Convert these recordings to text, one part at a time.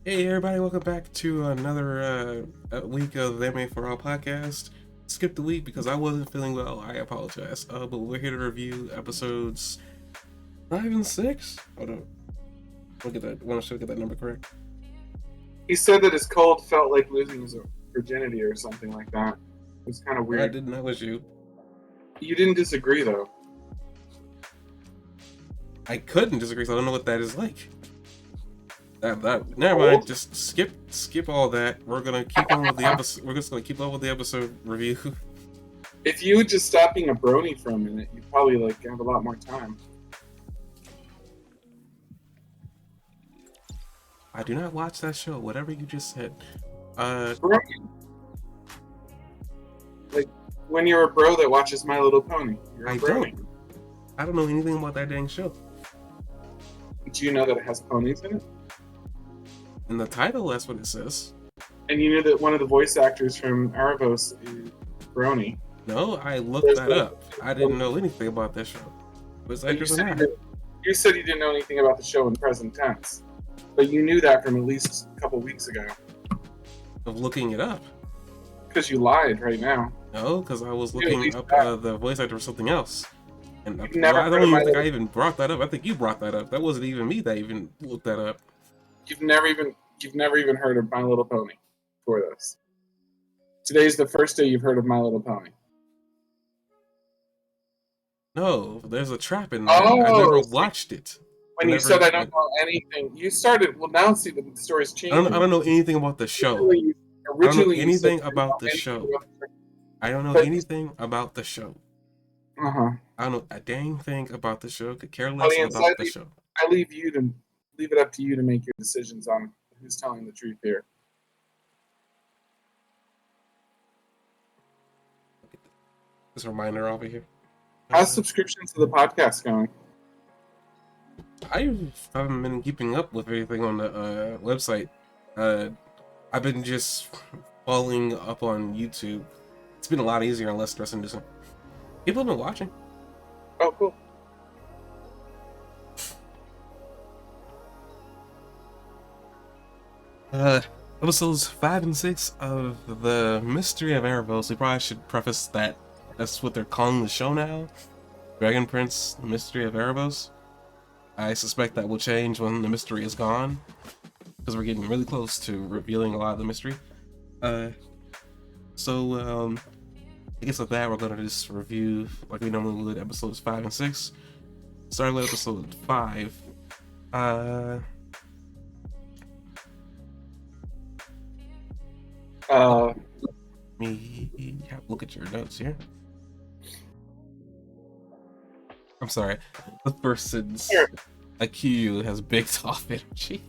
Hey everybody, welcome back to another week of the Anime4All podcast. Skipped a week because I wasn't feeling well. I apologize. But we're here to review episodes 5 and 6. Hold on, look at that. Want to get that number correct? He said that his cold felt like losing his virginity or something like that. It was kind of I weird. didn't know it was you. You didn't disagree though. I couldn't disagree. So I don't know what that is like. Never mind. Just skip all that. We're gonna keep on with the episode. We're just gonna keep on with the episode review. If you would just stop being a brony for a minute, you'd probably have a lot more time. I do not watch that show. Whatever you just said. Brony. Like when you're a bro that watches My Little Pony. You're a I brony. don't. I don't know anything about that dang show. Do you know that it has ponies in it? In the title, that's what it says. And you knew that one of the voice actors from Erebos is Brony. No, I looked that up. I didn't know anything about that show. Was actors or not? You said you didn't know anything about the show in present tense, but you knew that from at least a couple weeks ago. Of looking it up. Because you lied right now. No, because I was looking up the voice actor for something else. And I don't even think I even brought that up. I think you brought that up. That wasn't even me that even looked that up. You've never even heard of My Little Pony before this. Today's the first day you've heard of My Little Pony. No, there's a trap in there. Oh, I never watched it. When you said I don't know anything, you started. Well, now see the story's changing. I don't know anything about the show. I don't know anything about the show. I don't know anything about the show. I don't know a dang thing about the show. Could care less about the show. I leave it up to you to make your decisions on who's telling the truth here. This reminder over here. How's subscriptions to the podcast going? I haven't been keeping up with anything on the website. I've been just following up on YouTube. It's been a lot easier and less stress inducing. People have been watching. Oh, cool. Episodes 5 and 6 of The Mystery of Erebos. We probably should preface that that's what they're calling the show now. Dragon Prince, The Mystery of Erebos. I suspect that will change when the mystery is gone, because we're getting really close to revealing a lot of the mystery. I guess with that, we're going to just review, like we normally would, episodes 5 and 6. Starting with episode 5. Let me look at your notes here. I'm sorry. The person's IQ has big top energy.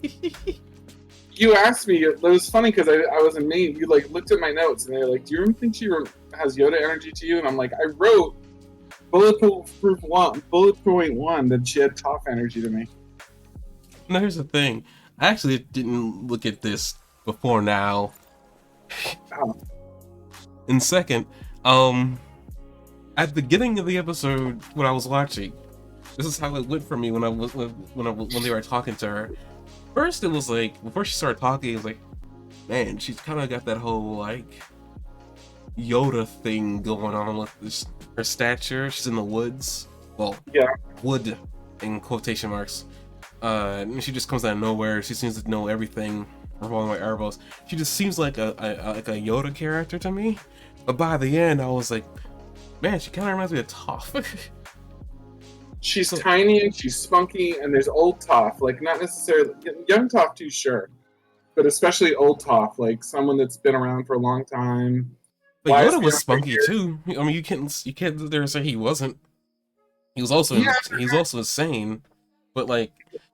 You asked me. It was funny because I wasn't mean. You looked at my notes and they're like, "Do you think she has Yoda energy to you?" And I'm like, "I wrote bullet point one that she had top energy to me." Now here's the thing. I actually didn't look at this before now. Oh. And second, at the beginning of the episode when I was watching, this is how it went for me when they were talking to her. First, it was like before she started talking, it was like, man, she's kind of got that whole like Yoda thing going on with this, her stature. She's in the woods. Well, yeah, wood in quotation marks. And she just comes out of nowhere. She seems to know everything revolving around Erebos. She just seems like a Yoda character to me. But by the end, I was like, man, she kind of reminds me of Toph. She's tiny and she's spunky, and there's old Toph, like not necessarily young Toph too, sure, but especially old Toph, like someone that's been around for a long time. But Yoda was spunky too. I mean, you can't sit there and say he wasn't. He was also insane, but like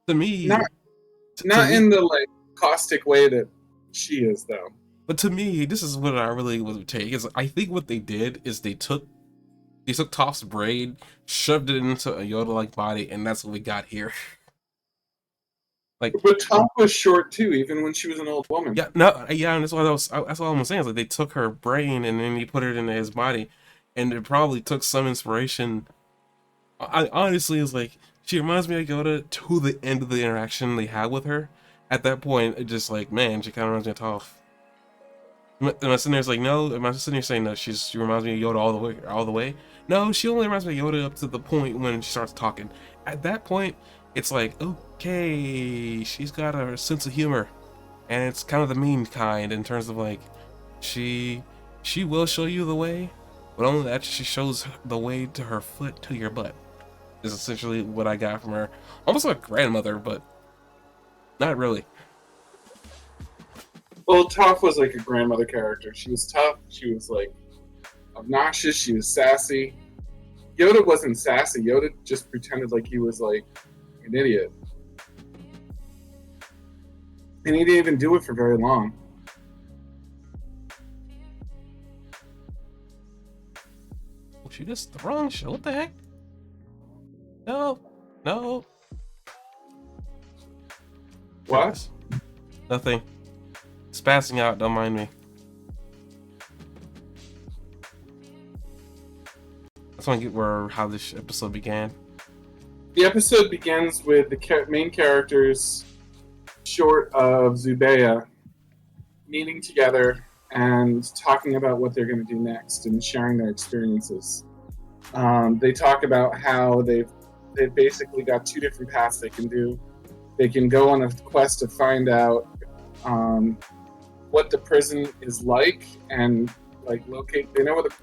to me, not in the like caustic way that she is though. But to me, this is what I really would take. Is I think what they did is they took Toph's brain, shoved it into a Yoda-like body, and that's what we got here. Like, but Toph was short too, even when she was an old woman. Yeah, no, yeah, and that's what I'm saying. Is like they took her brain and then he put it into his body, and it probably took some inspiration. I honestly is like she reminds me of Yoda to the end of the interaction they had with her, at that point, it just like, man, she kind of reminds me of Toph. Am I sitting there like, no? Am I sitting there saying that she reminds me of Yoda all the way, all the way? No, she only reminds me of Yoda up to the point when she starts talking. At that point, it's like, okay, she's got a sense of humor, and it's kind of the mean kind in terms of like, she she will show you the way, but only that she shows the way to her foot to your butt. Is essentially what I got from her. Almost like a grandmother, but not really. Well, Toph was like a grandmother character. She was tough. She was like obnoxious. She was sassy. Yoda wasn't sassy. Yoda just pretended like he was like an idiot, and he didn't even do it for very long. She just the wrong show. What the heck? No, no. What? Nothing. Spazzing out. Don't mind me. I just want to get how this episode began. The episode begins with the main characters, short of Zubeia, meeting together and talking about what they're going to do next and sharing their experiences. They talk about how they've basically got two different paths they can do. They can go on a quest to find out what the prison is like and like locate. They know what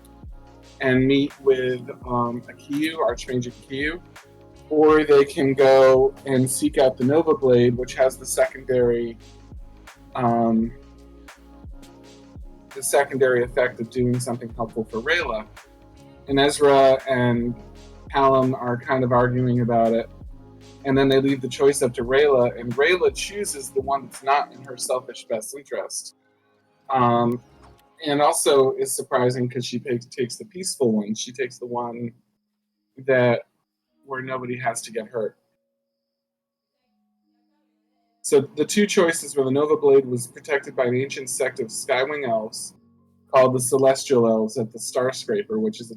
and meet with Akiyu, Archmage Akiyu, or they can go and seek out the Nova Blade, which has the secondary effect of doing something helpful for Rayla. And Ezra and Callum are kind of arguing about it. And then they leave the choice up to Rayla, and Rayla chooses the one that's not in her selfish best interest. And also is surprising because she takes the peaceful one. She takes the one that where nobody has to get hurt. So the two choices were the Nova Blade was protected by an ancient sect of Skywing Elves called the Celestial Elves at the Starscraper, which is a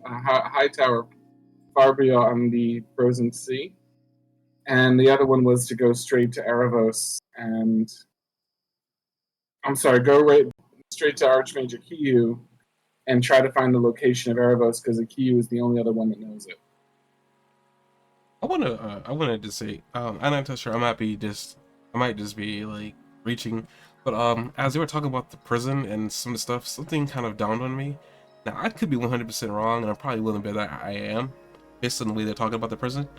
high tower far beyond the frozen sea. And the other one was to go straight to Erebos and straight to Archmage Akiyu and try to find the location of Erebos because Akiyu is the only other one that knows it. I wanted to say, I'm not too sure. I might just be like reaching, but as they were talking about the prison and some of the stuff, something kind of dawned on me. Now I could be 100% wrong, and I'm probably willing to bet that I am, based on the way they're talking about the prison.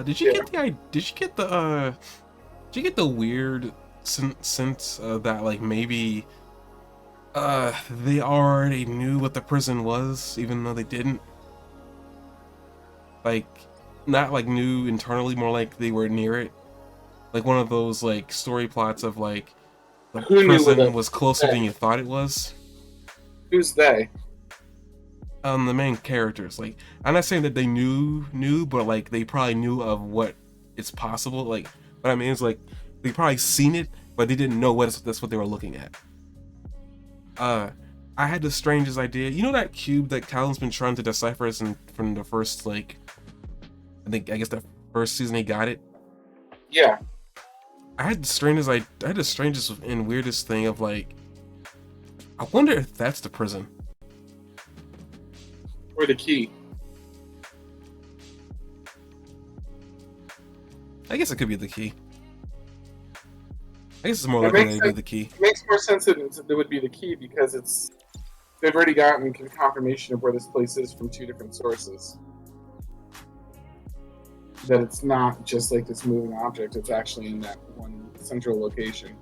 Did you get the weird sense that like maybe they already knew what the prison was, even though they didn't? Like, not like knew internally, more like they were near it. Like one of those like story plots of like the prison was closer than you thought it was. Who's they? The main characters. Like, I'm not saying that they knew, but like they probably knew of what it's possible. Like, what I mean is like they probably seen it, but they didn't know that's what they were looking at. I had the strangest idea. You know that cube that Callum's been trying to decipher from the first like, I guess the first season he got it. Yeah. I had the strangest and weirdest thing of like, I wonder if that's the prison. Or the key. I guess it could be the key. I guess it's more likely to be the key. It makes more sense that it would be the key because they've already gotten confirmation of where this place is from two different sources. That it's not just like this moving object; it's actually in that one central location.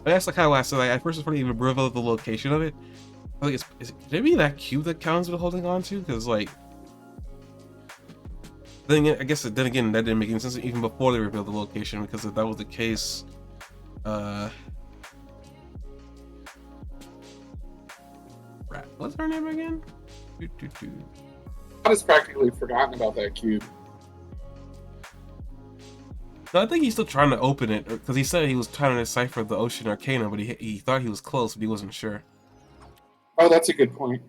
But that's like how I said. Like, at first, it's probably even reveal the location of it. Like, is it maybe that cube that Callum's been holding on to? Because like, then again, that didn't make any sense even before they revealed the location. Because if that was the case, what's her name again? I was practically forgotten about that cube. No, I think he's still trying to open it because he said he was trying to decipher the Ocean Arcana, but he thought he was close, but he wasn't sure. Oh, that's a good point.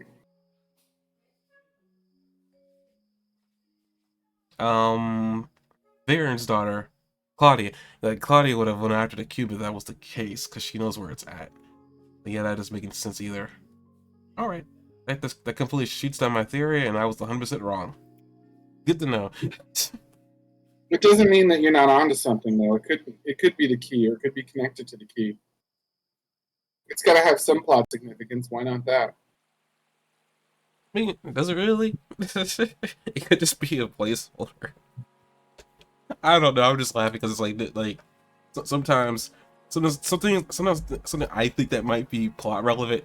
Varen's daughter, Claudia. Like Claudia would have went after the cube if that was the case, because she knows where it's at. But yeah, that doesn't make any sense either. All right, that completely shoots down my theory, and I was 100% wrong. Good to know. It doesn't mean that you're not onto something, though. It could be the key, or it could be connected to the key. It's got to have some plot significance. Why not that? I mean, does it really? It could just be a placeholder. I don't know. I'm just laughing because it's like sometimes something I think that might be plot relevant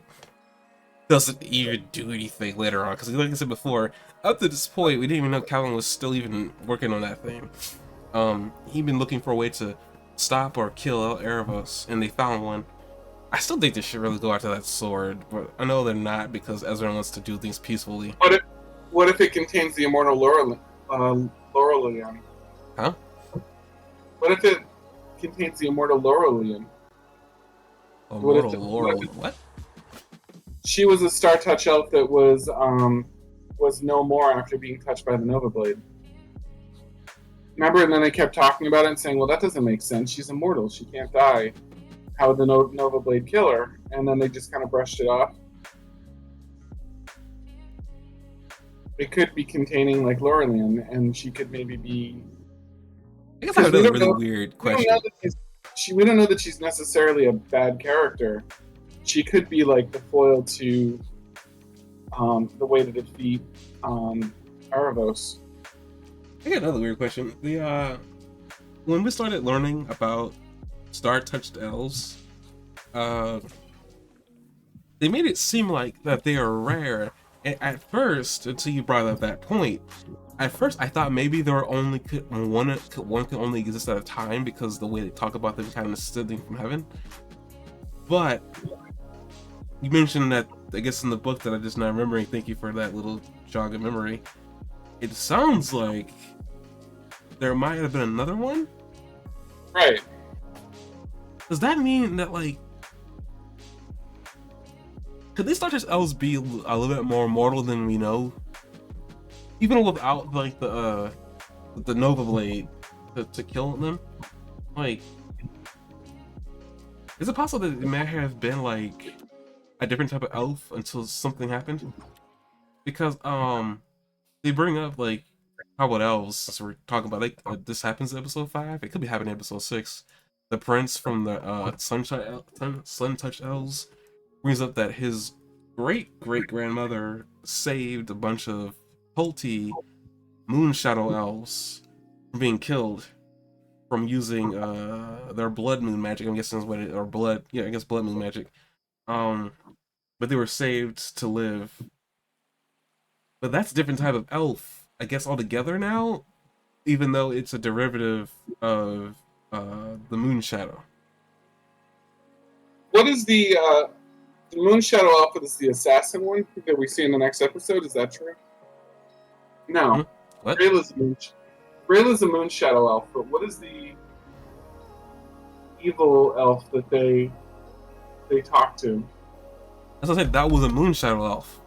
doesn't even do anything later on. Because like I said before, up to this point, we didn't even know Callan was still even working on that thing. He'd been looking for a way to stop or kill Erebos, and they found one. I still think they should really go after that sword, but I know they're not because Ezra wants to do things peacefully. What if it contains the immortal Laurelian? Huh? What if it contains the immortal Laurelian? Immortal Laurel. What? She was a Star Touch elf that was no more after being touched by the Nova Blade. Remember, and then they kept talking about it and saying, "Well, that doesn't make sense. She's immortal. She can't die. How would the Nova Blade kill her?" And then they just kind of brushed it off. It could be containing like Laurelian, and she could maybe be. I guess I have a really weird question. We don't know that she's necessarily a bad character. She could be like the foil to the way to defeat Erebos. I got another weird question. When we started learning about star-touched elves, they made it seem like that they are rare. And at first, until you brought up that point, at first I thought maybe there were only one could only exist at a time because the way they talk about them kind of descending from heaven. But you mentioned that, I guess, in the book that I just not remembering. Thank you for that little jog of memory. It sounds like there might have been another one. Right. Does that mean that, like, could these Star-touched elves be a little bit more mortal than we know? Even without, like, the Nova Blade to kill them? Like, is it possible that it may have been, like, a different type of elf until something happened? Because, they bring up, like, how about elves, as we're talking about, like, this happens in episode 5? It could be happening in episode 6. The prince from the Sun-touched elves brings up that his great-great-grandmother saved a bunch of culty moon shadow elves from being killed from using their blood moon magic. I'm guessing is what it, or blood, yeah, I guess blood moon magic. But they were saved to live. But that's a different type of elf, I guess, altogether now, even though it's a derivative of the moon shadow. What is the moon shadow elf? Is the assassin one that we see in the next episode? Is that true? No. What? Rayla's a moon shadow elf, but what is the evil elf that they talk to? As I said, that was a moon shadow elf.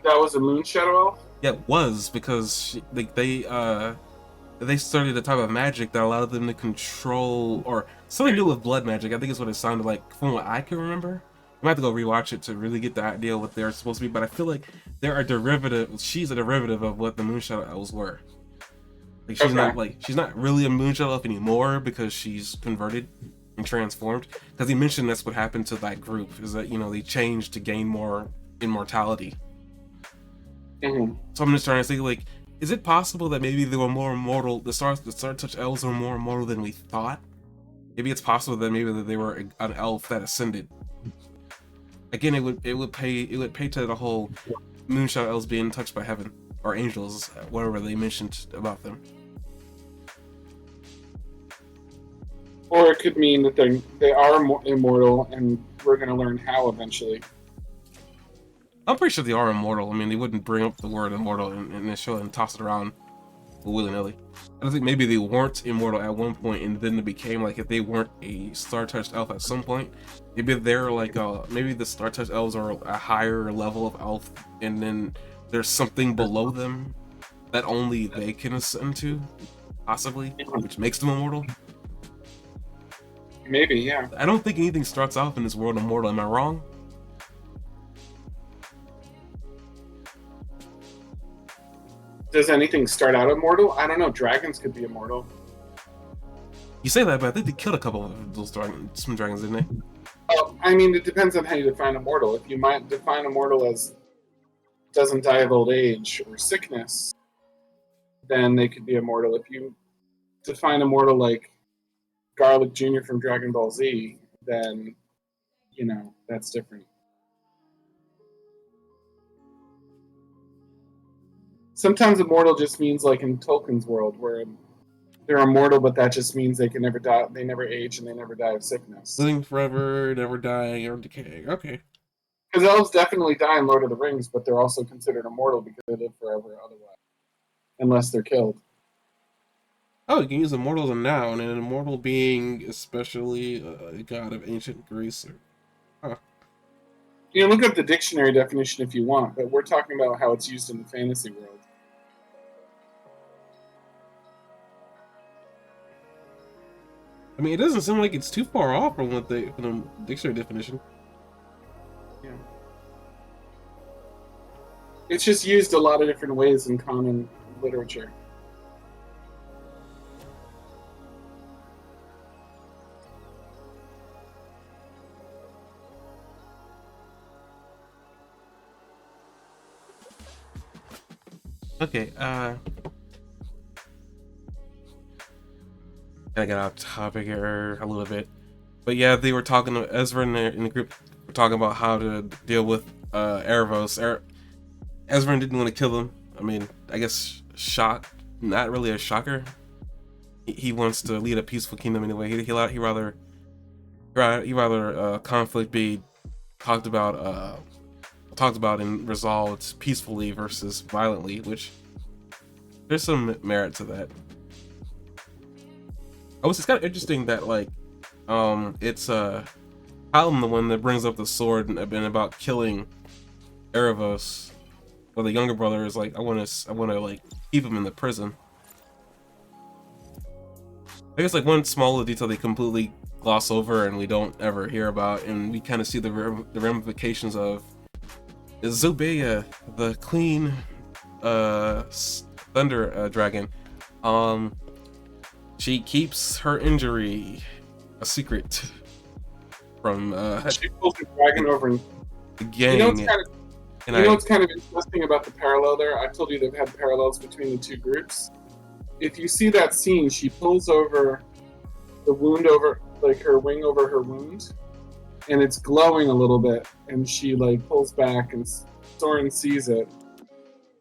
That was a moon shadow elf? Yeah, it was, because they studied the type of magic that allowed them to control, or something to do with blood magic. I think is what it sounded like from what I can remember. I might have to go rewatch it to really get the idea of what they're supposed to be, but I feel like she's a derivative of what the Moonshadow elves were. Like she's not really a Moonshadow elf anymore because she's converted and transformed. Because he mentioned that's what happened to that group, is that, you know, they changed to gain more immortality. Mm-hmm. So I'm just trying to think, like, is it possible that maybe they were more immortal? The Star-touched elves were more immortal than we thought. Maybe it's possible that they were an elf that ascended. Again, it would pay to the whole Moonshadow elves being touched by heaven or angels, whatever they mentioned about them. Or it could mean that they are immortal, and we're going to learn how eventually. I'm pretty sure they are immortal. I mean, they wouldn't bring up the word immortal in this show and toss it around willy-nilly. I don't think maybe they weren't immortal at one point, and then it became like if they weren't a Star-touched elf at some point, maybe they're like maybe the Star-touched elves are a higher level of elf, and then there's something below them that only they can ascend to, possibly, which makes them immortal. Maybe, yeah. I don't think anything starts off in this world immortal. Am I wrong? Does anything start out immortal? I don't know. Dragons could be immortal. You say that, but I think they killed a couple of those some dragons, didn't they? Oh, I mean, it depends on how you define immortal. If you might define immortal as doesn't die of old age or sickness, then they could be immortal. If you define immortal like Garlic Jr. from Dragon Ball Z, then, that's different. Sometimes immortal just means like in Tolkien's world, where they're immortal, but that just means they can never die. They never age and they never die of sickness. Living forever, never dying or decaying. Okay. Because elves definitely die in Lord of the Rings, but they're also considered immortal because they live forever otherwise, unless they're killed. Oh, you can use immortal as a noun, and an immortal being, especially a god of ancient Greece. Huh. Look up the dictionary definition if you want, but we're talking about how it's used in the fantasy world. I mean, it doesn't seem like it's too far off from what from the dictionary definition. Yeah. It's just used a lot of different ways in common literature. Okay, I got off topic here a little bit, but yeah, they were talking to Ezra in the group, were talking about how to deal with Erebos. Ezra didn't want to kill him. I mean, I guess not really a shocker. He wants to lead a peaceful kingdom anyway. He rather conflict be talked about and resolved peacefully versus violently, which there's some merit to that. It's kind of interesting that it's Hallam the one that brings up the sword and about killing Erebos, while the younger brother is like, I want to keep him in the prison. I guess one small detail they completely gloss over and we don't ever hear about, and we kind of see the ramifications of, is Zubeia, the Queen Thunder Dragon. She keeps her injury a secret from she pulls the dragon over the gang. What's kind of interesting about the parallel there? I told you they've had parallels between the two groups. If you see that scene, she pulls over the wound over, her wing over her wound, and it's glowing a little bit, and she pulls back, and Soren sees it.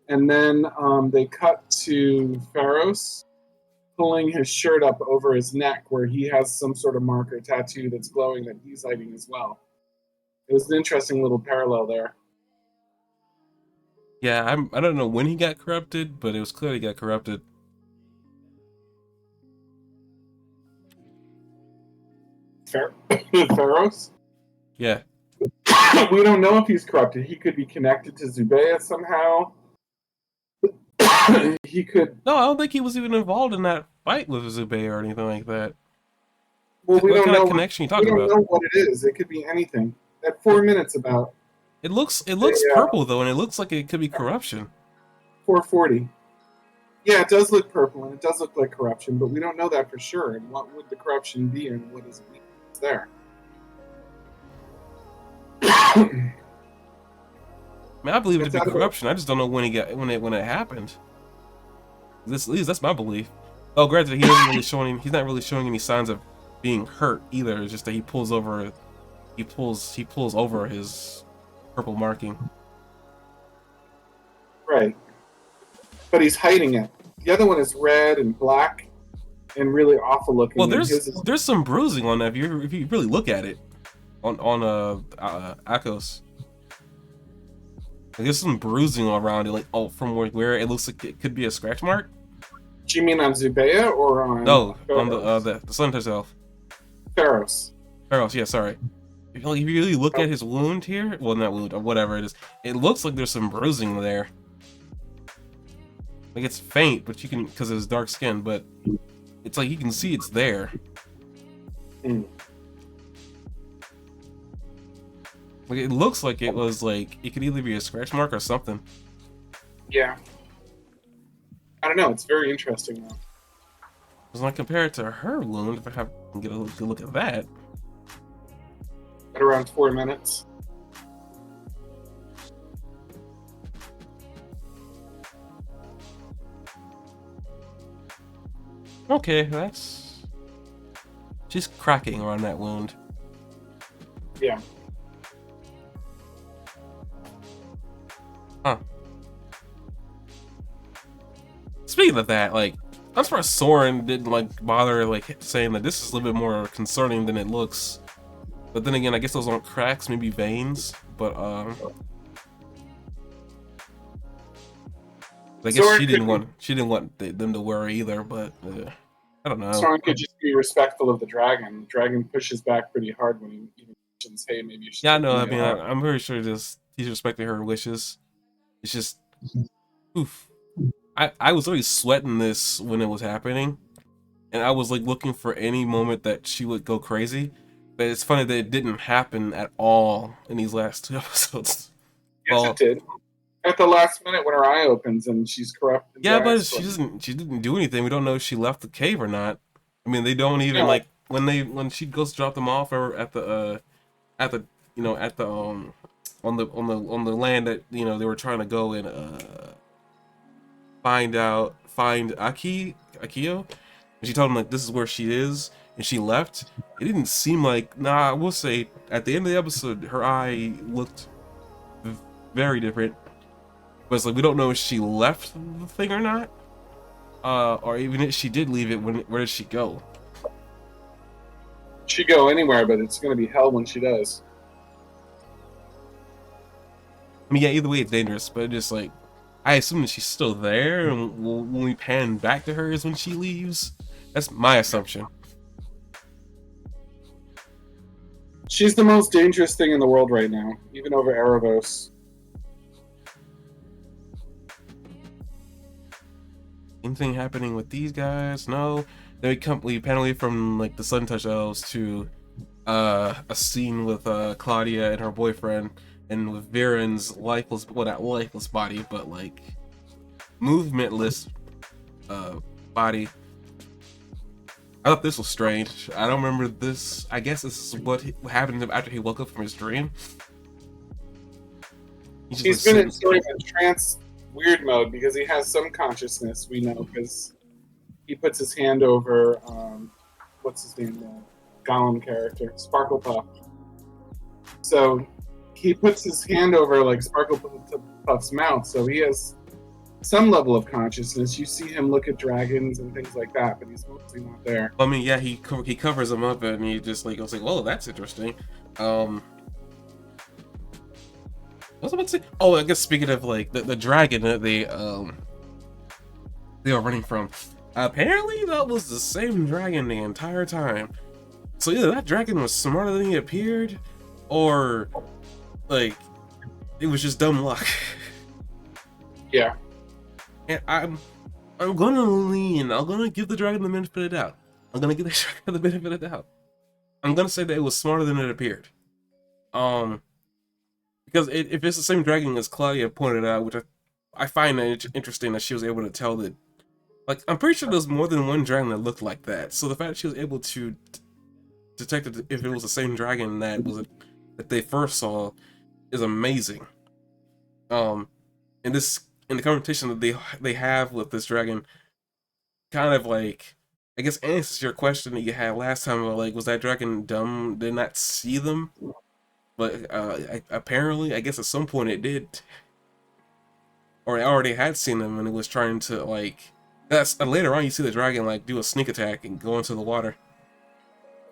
And then they cut to Pharos pulling his shirt up over his neck where he has some sort of marker tattoo that's glowing that he's hiding as well. It was an interesting little parallel there. Yeah, I don't know when he got corrupted, but it was clear he got corrupted. Pharos? Yeah. We don't know if he's corrupted. He could be connected to Zubeia somehow. He could. No, I don't think he was even involved in that fight with Zubeia or anything like that. Well, we what don't kind know of connection you talking about? We about? don't know what it is. It could be anything. At 4 minutes about. It looks purple though, and it looks like it could be corruption. 440. Yeah, it does look purple, and it does look like corruption, but we don't know that for sure. And what would the corruption be, and what does it mean it's there? I mean, I believe it to be corruption. I just don't know when it happened. At least that's my belief. Oh, granted, he's not really showing any signs of being hurt either. It's just that he pulls over his purple marking. Right. But he's hiding it. The other one is red and black and really awful looking. Well, there's some bruising on that if you really look at it on Akos. There's some bruising around it, from where it looks like it could be a scratch mark. Do you mean on Zubeia or on? No, Pharos? on the Sun herself. Pharos. Pharos, yeah, sorry. If you really look at his wound here, well, not wound, or whatever it is, it looks like there's some bruising there. It's faint, but you can, because of his dark skin, but it's you can see it's there. Like it looks like it was like it could either be a scratch mark or something. Yeah. I don't know. It's very interesting though. Because when I compare it to her wound, if I have can get a good look at that, At around 4 minutes. okay, she's cracking around that wound. Yeah. Huh. Speaking of that, like, I'm surprised Soren didn't like bother like saying that this is a little bit more concerning than it looks. But then again, I guess those aren't cracks, maybe veins. But I guess Soren she didn't want them to worry either. But I don't know. Soren could just be respectful of the dragon. The dragon pushes back pretty hard when he even mentions, "Hey, maybe you should Yeah, I take the know. I night mean, off." I'm very sure just he's respecting her wishes. It's just, oof. I was already sweating this when it was happening, and I was like looking for any moment that she would go crazy. But it's funny that it didn't happen at all in these last two episodes. Yes, it Well, did. At the last minute when her eye opens and she's corrupt and yeah, but Drax. she didn't do anything. We don't know if she left the cave or not. I mean, they don't even No, like when she goes to drop them off or at the at the on the land that they were trying to go and find Akio. And she told him like this is where she is, and she left. It didn't seem like I will say at the end of the episode, her eye looked very different. But it's like we don't know if she left the thing or not, or even if she did leave it. Where did she go? she go anywhere, but it's going to be hell when she does. I mean, yeah, either way it's dangerous, but just like I assume that she's still there, and when we pan back to her is when she leaves. That's my assumption. She's the most dangerous thing in the world right now, even over Erebos. Anything happening with these guys? No. Then we pan away from like the Sun Touch elves to a scene with Claudia and her boyfriend, and with Viren's lifeless, well, not lifeless body, but like movementless body. I thought this was strange. I don't remember this. I guess this is what happened to him after he woke up from his dream. He's been in sort of a trance weird mode because he has some consciousness, we know, because he puts his hand over, what's his name, Gollum character, Sparkle Puff. So he puts his hand over like Sparkle Puff's mouth, so he has some level of consciousness. You see him look at dragons and things like that, but he's mostly not there. I mean, yeah, he covers them up and he just like, I was like, "Whoa, that's interesting." What was I about to say? Oh, I guess speaking of like the dragon that they were running from, apparently that was the same dragon the entire time. So either that dragon was smarter than he appeared, or like it was just dumb luck. Yeah. And I'm gonna lean. I'm gonna give the dragon the benefit of the doubt. I'm gonna give the dragon the benefit of the doubt. I'm gonna say that it was smarter than it appeared. Because if it's the same dragon as Claudia pointed out, which I find that interesting that she was able to tell that. Like, I'm pretty sure there's more than one dragon that looked like that. So the fact that she was able to detect it, if it was the same dragon that they first saw is amazing. And the conversation that they have with this dragon kind of like, I guess, answers your question that you had last time about like, was that dragon dumb, did not see them? But apparently, I guess at some point it did, or it already had seen them, and it was trying to like. That's later on you see the dragon like do a sneak attack and go into the water.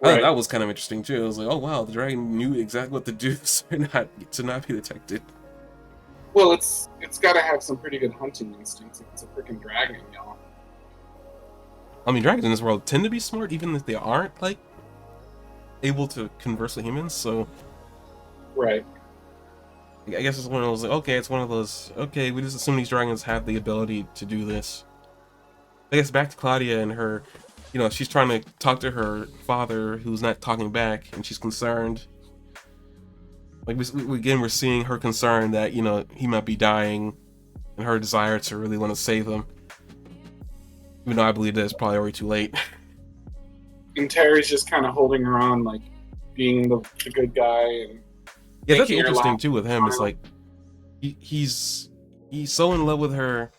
I thought that was kind of interesting too. It was like, oh wow, the dragon knew exactly what to do to not be detected. Well, it's got to have some pretty good hunting instincts. It's a freaking dragon, y'all. I mean, dragons in this world tend to be smart, even if they aren't like able to converse with humans. So, right. I guess it's one of those. Like, okay, it's one of those. Okay, we just assume these dragons have the ability to do this. I guess back to Claudia and her. She's trying to talk to her father, who's not talking back, and she's concerned. Like again, we're seeing her concern that he might be dying, and her desire to really want to save him. Even though I believe that it's probably already too late. And Terry's just kind of holding her on, like being the good guy and Yeah, that's making her interesting laugh. too with him. It's like he's so in love with her.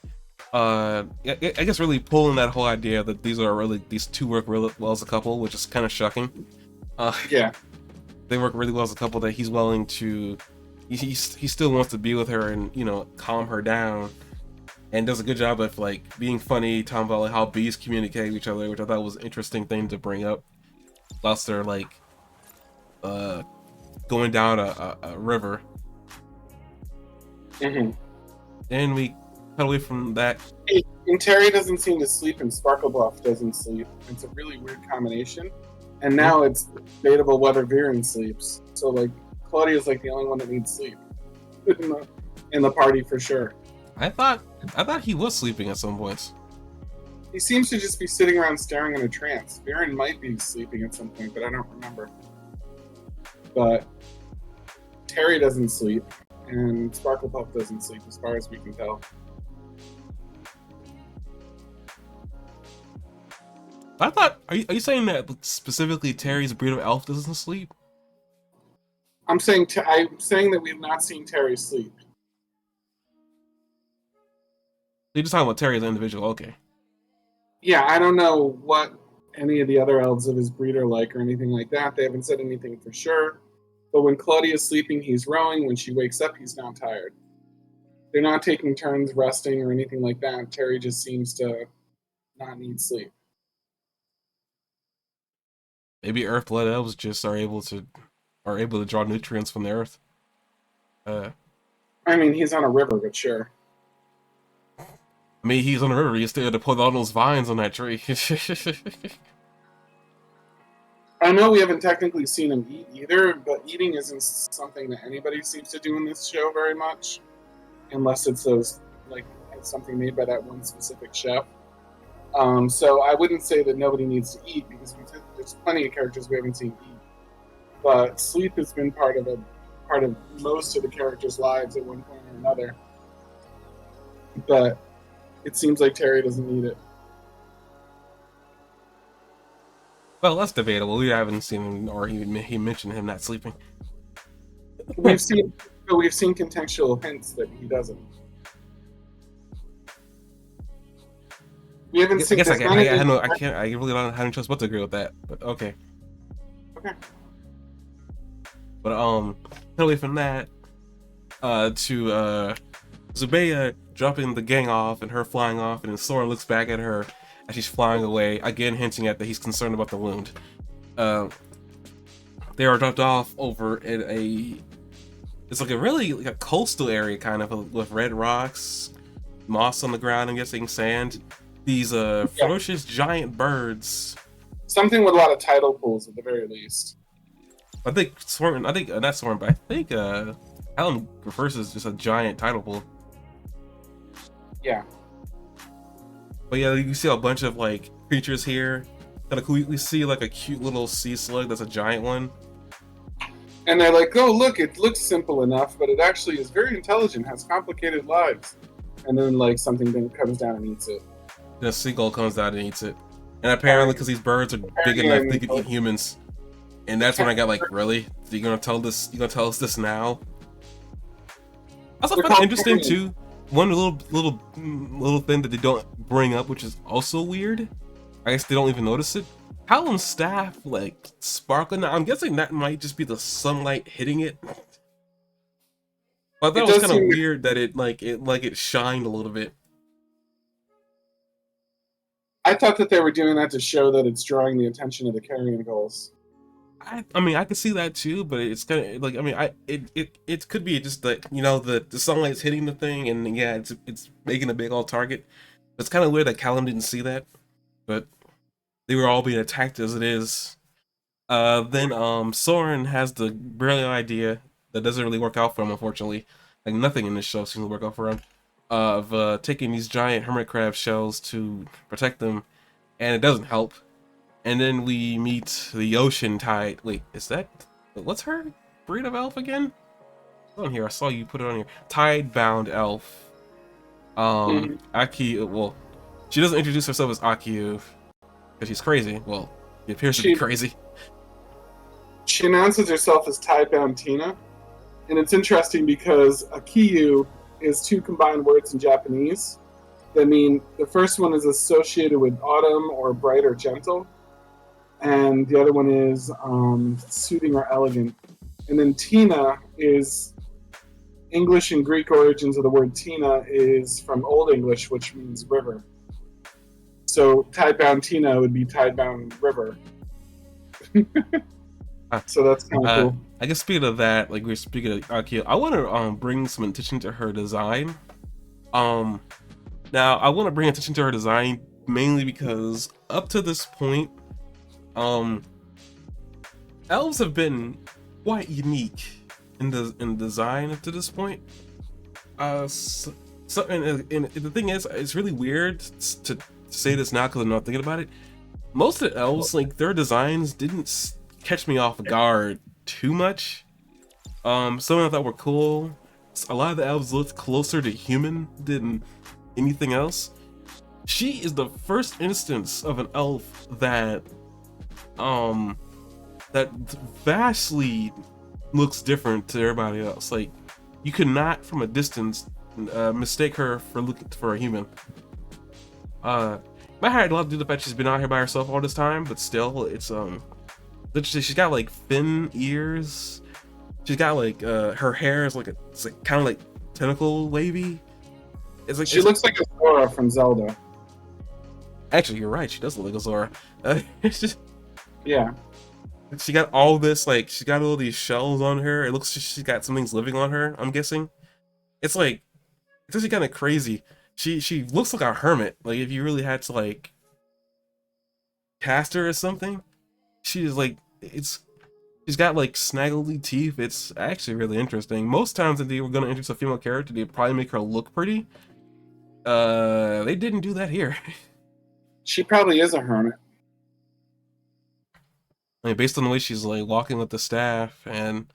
I guess really pulling that whole idea that these two work really well as a couple, which is kind of shocking. Yeah. They work really well as a couple that he's willing to. He still wants to be with her and calm her down, and does a good job of like being funny, talking about like how bees communicate with each other, which I thought was an interesting thing to bring up. Whilst they're like going down a river. Mm-hmm. And we cut away from that. And Terry doesn't seem to sleep, and Sparklebuff doesn't sleep. It's a really weird combination. And now it's debatable whether Viren sleeps. So like Claudia's like the only one that needs sleep in the party for sure. I thought he was sleeping at some points. He seems to just be sitting around staring in a trance. Viren might be sleeping at some point, but I don't remember. But Terry doesn't sleep, and Sparklepuff doesn't sleep, as far as we can tell. I thought, are you saying that specifically Terry's breed of elf doesn't sleep? I'm saying that we've not seen Terry sleep. You're just talking about Terry as an individual, okay. Yeah, I don't know what any of the other elves of his breed are like or anything like that. They haven't said anything for sure. But when Claudia's sleeping, he's rowing. When she wakes up, he's not tired. They're not taking turns resting or anything like that. Terry just seems to not need sleep. Maybe Earth blood elves just are able to draw nutrients from the earth. I mean, he's on a river, but sure. I mean, he's on the river. He still had to put all those vines on that tree. I know we haven't technically seen him eat either, but eating isn't something that anybody seems to do in this show very much, unless it's something made by that one specific chef. So I wouldn't say that nobody needs to eat, because there's plenty of characters we haven't seen eat. But sleep has been part of most of the characters' lives at one point or another. But it seems like Terry doesn't need it. Well, that's debatable. We haven't seen him, or he mentioned him not sleeping. We've seen contextual hints that he doesn't. We haven't seen. I really don't have any choice but to agree with that. But okay. Okay. But away from that, to Zubeya dropping the gang off and her flying off, and then Sora looks back at her as she's flying away, again hinting at that he's concerned about the wound. They are dropped off over at it's like a coastal area kind of, with red rocks, moss on the ground, I'm guessing sand. These ferocious giant birds. Something with a lot of tidal pools at the very least. I think not Swarm, but I think Alan refers to as just a giant tidal pool. Yeah. But yeah, you see a bunch of like creatures here. Kind of cool. We see like a cute little sea slug that's a giant one. And they're like, oh look, it looks simple enough, but it actually is very intelligent, has complicated lives. And then like something then comes down and eats it. Then a seagull comes down and eats it. And apparently, because these birds are big enough, they could eat humans. And that's when I got like, really? You gonna tell us this now? Also, I found it interesting too. One little thing that they don't bring up, which is also weird. I guess they don't even notice it. Hallam's staff like sparkling. Now I'm guessing that might just be the sunlight hitting it. But I thought it was kind of weird that it shined a little bit. I thought that they were doing that to show that it's drawing the attention of the carrion gulls. I mean, I could see that too, but it's kind of like, I mean, it could be just that, the sunlight's hitting the thing, and yeah, it's making a big old target. It's kind of weird that Callum didn't see that, but they were all being attacked as it is. Then Soren has the brilliant idea that doesn't really work out for him, unfortunately. Like nothing in this show seems to work out for him. Of taking these giant hermit crab shells to protect them, and it doesn't help. And then we meet the ocean tide. Wait, what's her breed of elf again? on here. I saw you put it on here. Tidebound elf. Mhm. Aki. Well, she doesn't introduce herself as Akiu because she's crazy. Well, she appears to be She crazy. she announces herself as Tidebound Tina, and it's interesting because Akiyu is two combined words in Japanese that mean the first one is associated with autumn or bright or gentle, and the other one is soothing or elegant. And then Tina is English and Greek origins of the word Tina is from Old English, which means river. So tidebound Tina would be tidebound river. Uh, So that's kind of cool. I guess speaking of that, like we're speaking of Akio, I want to bring some attention to her design. Um, Now I want to bring attention to her design mainly because up to this point, um, elves have been quite unique in design up to this point. And the thing is, it's really weird to say this now because I'm not thinking about it. Most of the elves, like their designs, didn't catch me off guard too much. Some I thought were cool. A lot of the elves looked closer to human than anything else. She is the first instance of an elf um that vastly looks different to everybody else. Like you could not from a distance mistake her for looking for a human. Might had a lot to do with the fact she's been out here by herself all this time, but still, it's literally she's got like thin ears. She's got like her hair is like it's like kind of like tentacle wavy. It's like She looks like a Zora from Zelda. actually you're right. She does look like a Zora. It's just Yeah. she got all this like she got all these shells on her. It looks like she's got some things living on her. I'm guessing. It's like it's actually kind of crazy. She looks like a hermit. Like if you really had to like cast her or something, she's like it's she's got like snaggly teeth. It's actually really interesting. Most times if they were gonna introduce a female character, they'd probably make her look pretty. They didn't do that here. She probably is a hermit. I mean, based on the way she's like walking with the staff, and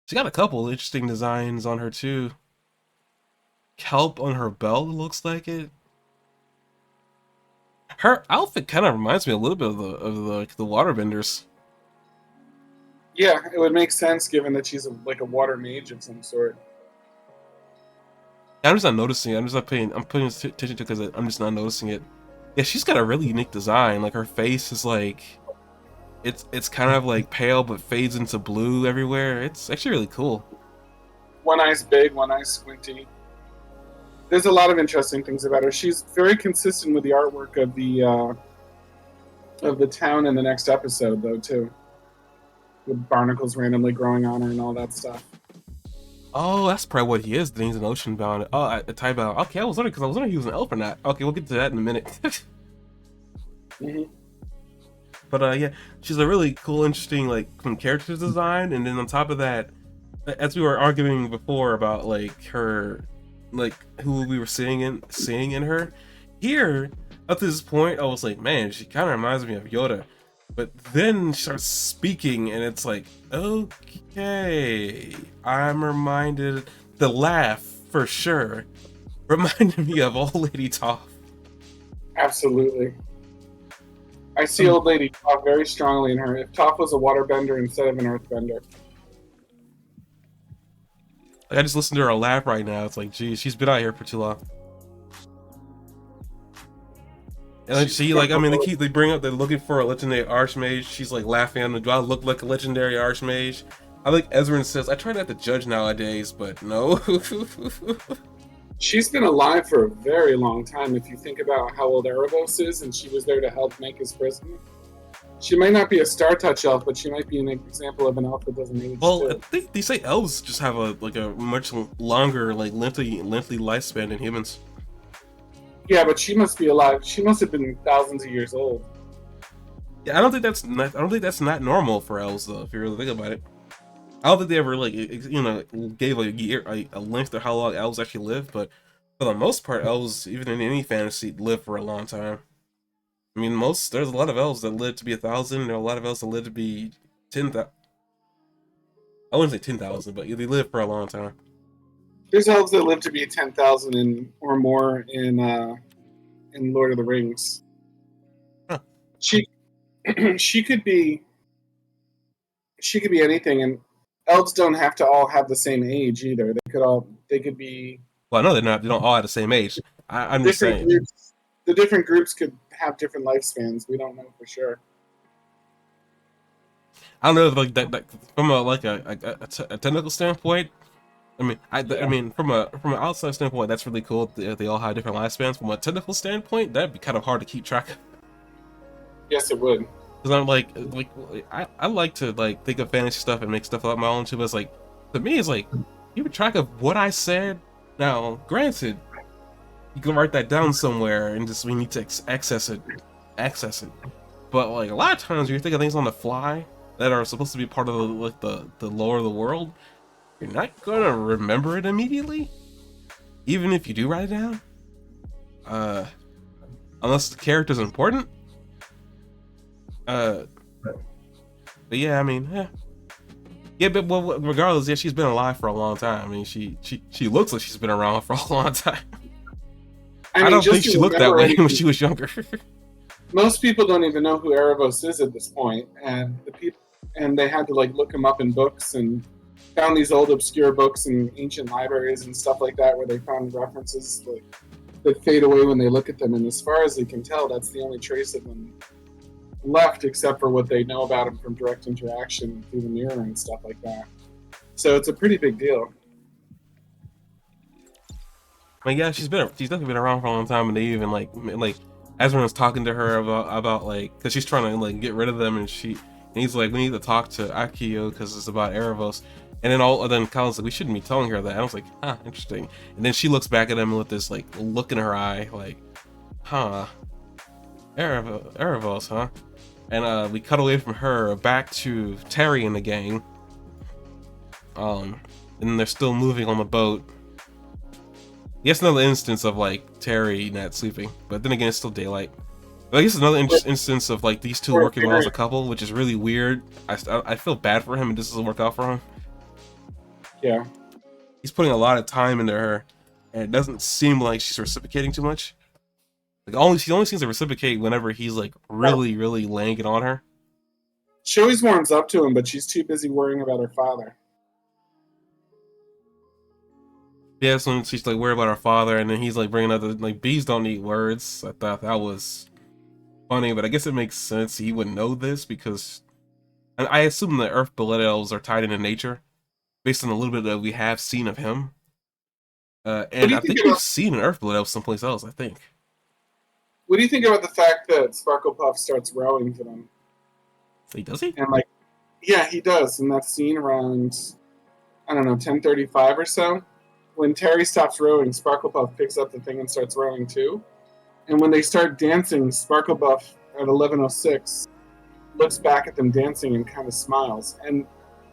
she got a couple interesting designs on her too. Kelp on her belt looks like it. Her outfit kind of reminds me a little bit of the waterbenders. Yeah, it would make sense given that she's like a water mage of some sort. I'm just not noticing it. I'm just not paying. I'm putting attention to it because I'm just not noticing it. Yeah, she's got a really unique design. Like her face is like, it's kind of like pale but fades into blue everywhere. It's actually really cool. One eye's big, one eye's squinty. There's a lot of interesting things about her. She's very consistent with the artwork of the town in the next episode, though, too. With barnacles randomly growing on her and all that stuff. Oh, that's probably what he is. Then he's an ocean bound. Oh, a tie bound. Okay, I was wondering because I was wondering if he was an elf or not. Okay, we'll get to that in a minute. Mm-hmm. But yeah, she's a really cool, interesting like some character design, and then on top of that, as we were arguing before about like her, like who we were seeing in her, here up to this point, I was like, man, she kind of reminds me of Yoda. But then she starts speaking, and it's like, okay, I'm reminded. The laugh for sure reminded me of Old Lady Toph. Absolutely. I see old lady Toph very strongly in her. If Toph was a waterbender instead of an earthbender. Like, I just listened to her laugh right now. It's like, geez, she's been out here for too long. And then she like, I mean, they bring up they're looking for a legendary archmage. She's like laughing. Do I look like a legendary archmage? I like Ezrin says, I try not to judge nowadays, but no. She's been alive for a very long time. If you think about how old Erebos is, and she was there to help make his prison. She might not be a Star Touch elf, but she might be an example of an elf that doesn't age. Well, too. I think they say elves just have a much longer, like lengthy lifespan than humans. Yeah, but she must be alive. She must have been thousands of years old. Yeah, I don't think that's not normal for elves though. If you really think about it, I don't think they ever like gave a year a length of how long elves actually live. But for the most part, elves even in any fantasy live for a long time. I mean, there's a lot of elves that live to be 1,000. There are a lot of elves that live to be 10,000. I wouldn't say 10,000, but they live for a long time. There's elves that live to be 10,000 or more in Lord of the Rings. Huh. She she could be anything, and elves don't have to all have the same age either. They could be Well, I know they're not. They don't all have the same age. I'm just different saying. groups. The different groups could have different lifespans. We don't know for sure. I don't know if like that from a technical standpoint. I mean, I Yeah. mean, from an outside standpoint, that's really cool. They all have different lifespans. From a technical standpoint, that'd be kind of hard to keep track of. Yes, it would. Because I'm I like to like think of fantasy stuff and make stuff up my own too. But it's like, to me, it's like keeping track of what I said. Now, granted, you can write that down somewhere and just we need to access it. But like a lot of times, when you think of things on the fly that are supposed to be part of the lore of the world, you're not gonna remember it immediately, even if you do write it down. Unless the character's important. But yeah, I mean, yeah, but well, regardless, yeah, she's been alive for a long time. I mean, she looks like she's been around for a long time. I mean, don't think just she looked that way when she was younger. most people don't even know who Erebos is at this point, and they had to like look him up in books and found these old obscure books in ancient libraries and stuff like that where they found references like that fade away when they look at them. And as far as they can tell, that's the only trace of them left, except for what they know about him from direct interaction through the mirror and stuff like that. So it's a pretty big deal. I mean, yeah, she's definitely been around for a long time, and they even like Ezra's talking to her about like because she's trying to like get rid of them, and he's like, we need to talk to Akio because it's about Erebos. And then Colin's like, we shouldn't be telling her that. And I was like, huh, interesting. And then she looks back at him with this like look in her eye, like, huh, Erebos, huh? And we cut away from her back to Terry and the gang. And they're still moving on the boat. Yes, another instance of like Terry not sleeping, but then again, it's still daylight. But I guess another instance of like these two working well as a couple, which is really weird. I feel bad for him, and this doesn't work out for him. Yeah. He's putting a lot of time into her, and it doesn't seem like she's reciprocating too much. Like she only seems to reciprocate whenever he's like really laying it on her. She always warms up to him, but she's too busy worrying about her father. Yeah, so she's like worried about her father, and then he's like bringing up like bees don't need words. I thought that was funny, but I guess it makes sense he wouldn't know this because I assume the Earth Blood Elves are tied into nature, based on a little bit that we have seen of him. And I think we've seen an Earth Blood Elf someplace else. I think. What do you think about the fact that Sparklepuff starts rowing for them? Does he? And like, yeah, he does. In that scene around, I don't know, 10:35 or so, when Terry stops rowing, Sparklepuff picks up the thing and starts rowing too. And when they start dancing, Sparklepuff at 11:06 looks back at them dancing and kind of smiles, and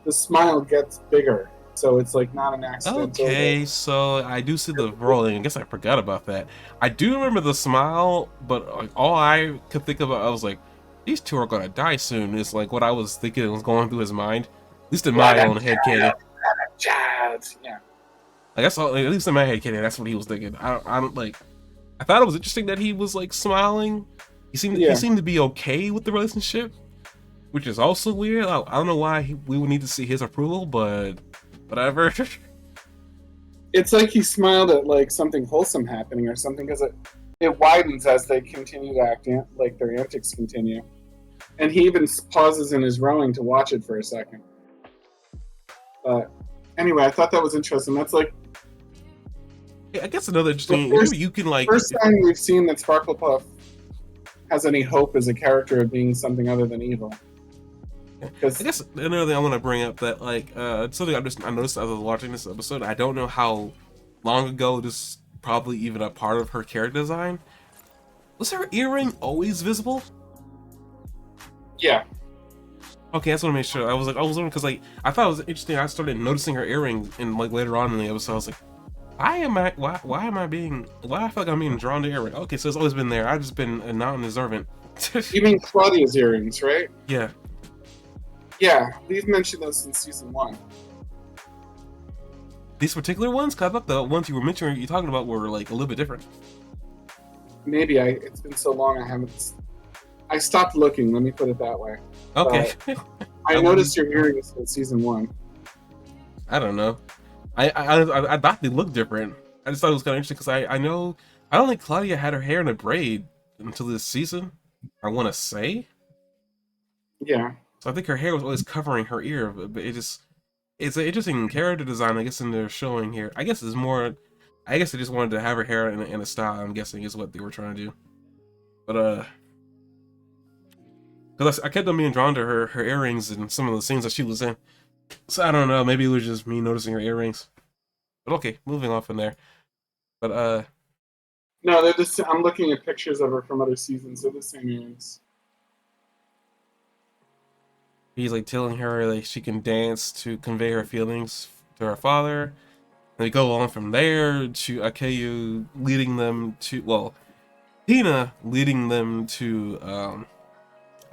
the smile gets bigger. So it's like not an accident. Okay, so I do see the rolling. I guess I forgot about that. I do remember the smile, but like, all I could think about, I was like, these two are gonna die soon. It's like what I was thinking was going through his mind, at least in my own head canon. Yeah. I guess at least in my head canon, that's what he was thinking. I don't like. I thought it was interesting that he was like smiling. He seemed to be okay with the relationship, which is also weird. I don't know why we would need to see his approval, but whatever. It's like he smiled at like something wholesome happening or something, because it widens as they continue to act like their antics continue, and he even pauses in his rowing to watch it for a second. But anyway, I thought that was interesting. That's like, yeah, I guess another interesting. You can like first time we've seen that Sparklepuff has any hope as a character of being something other than evil. I guess another thing I want to bring up that like something I noticed as I was watching this episode. I don't know how long ago this is probably even a part of her character design. Was her earring always visible? Yeah. Okay, I just want to make sure. I was wondering because like I thought it was interesting. I started noticing her earring and like later on in the episode, I was like, why I feel like I'm being drawn to earring? Okay, so it's always been there. I've just been non-observant. You mean Claudia's earrings, right? Yeah. Yeah, we've mentioned those since season 1. These particular ones? 'Cause I thought the ones you were mentioning, you talking about, were like a little bit different. Maybe it's been so long I haven't. I stopped looking. Let me put it that way. Okay. But I I noticed wouldn't. your earrings in season 1. I don't know. I thought they looked different. I just thought it was kind of interesting because I know I don't think Claudia had her hair in a braid until this season. I want to say. Yeah. So I think her hair was always covering her ear, but it's an interesting character design, I guess, in they're showing here. I guess it's more. I guess they just wanted to have her hair in a style. I'm guessing is what they were trying to do. But because I kept on being drawn to her earrings and some of the scenes that she was in. So I don't know. Maybe it was just me noticing her earrings. But okay, moving on from there. But No, they're just. I'm looking at pictures of her from other seasons. They're the same earrings. he's like telling her like she can dance to convey her feelings to her father. And they go on from there to Akeyu leading them to, well, Tina leading them to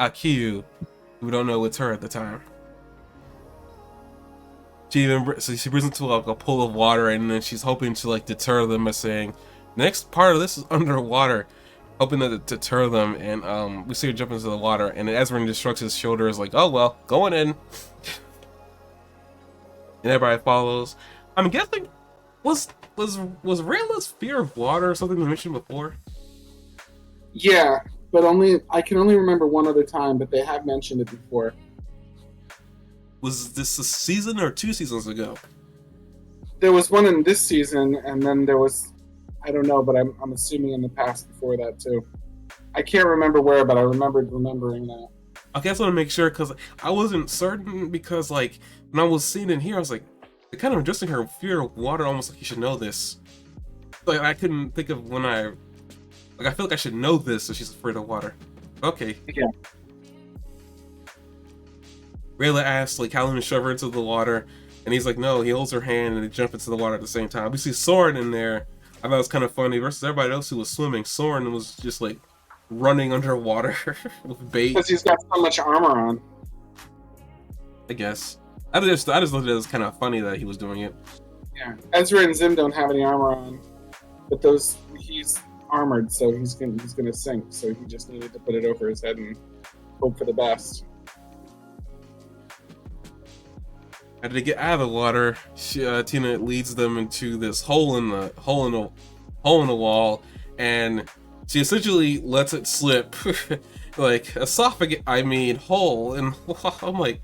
Akiyu, who we don't know it's her at the time. She brings them to like a pool of water, and then she's hoping to like deter them by saying, "Next part of this is underwater," hoping to deter them. And we see her jump into the water, and Ezrin just shrugs his shoulders like, "Oh well, going in," and everybody follows. I'm guessing was Rayla's fear of water something we mentioned before? Yeah, but only I can only remember one other time, but they have mentioned it before. Was this a season or 2 seasons ago? There was one in this season, and then there was, I don't know, but I'm assuming in the past before that too. I can't remember where, but I remembered remembering that. Okay, I just want to make sure because I wasn't certain because like when I was seeing it here, I was like, they're kind of addressing her fear of water, almost like you should know this. Like I couldn't think of when I feel like I should know this, so she's afraid of water. Okay. Yeah. Rayla asks like how to shove her into the water, and he's like, no. He holds her hand, and they jump into the water at the same time. We see Soren in there. I thought it was kind of funny versus everybody else who was swimming. Soren was just like running underwater with bait. Because he's got so much armor on. I guess. I just looked at it as kind of funny that he was doing it. Yeah. Ezra and Zim don't have any armor on, but he's armored, so he's gonna sink. So he just needed to put it over his head and hope for the best. After they get out of the water, Tina leads them into this hole in the wall, and she essentially lets it slip, like esophagus. I mean, hole, and I'm like,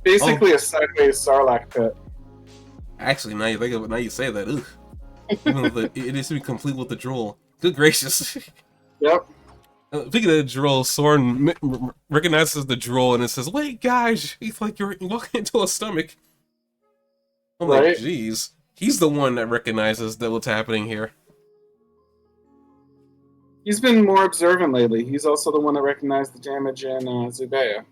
basically a sideways Sarlacc pit. Actually, now you think of it, now you say that, ugh. Even though it needs to be complete with the drool. Good gracious. Yep. Speaking of the drool, Soren recognizes the drool and it says, "Wait, guys, it's like you're walking into a stomach." I'm right? like, geez. He's the one that recognizes that what's happening here. He's been more observant lately. He's also the one that recognized the damage in Zubeya.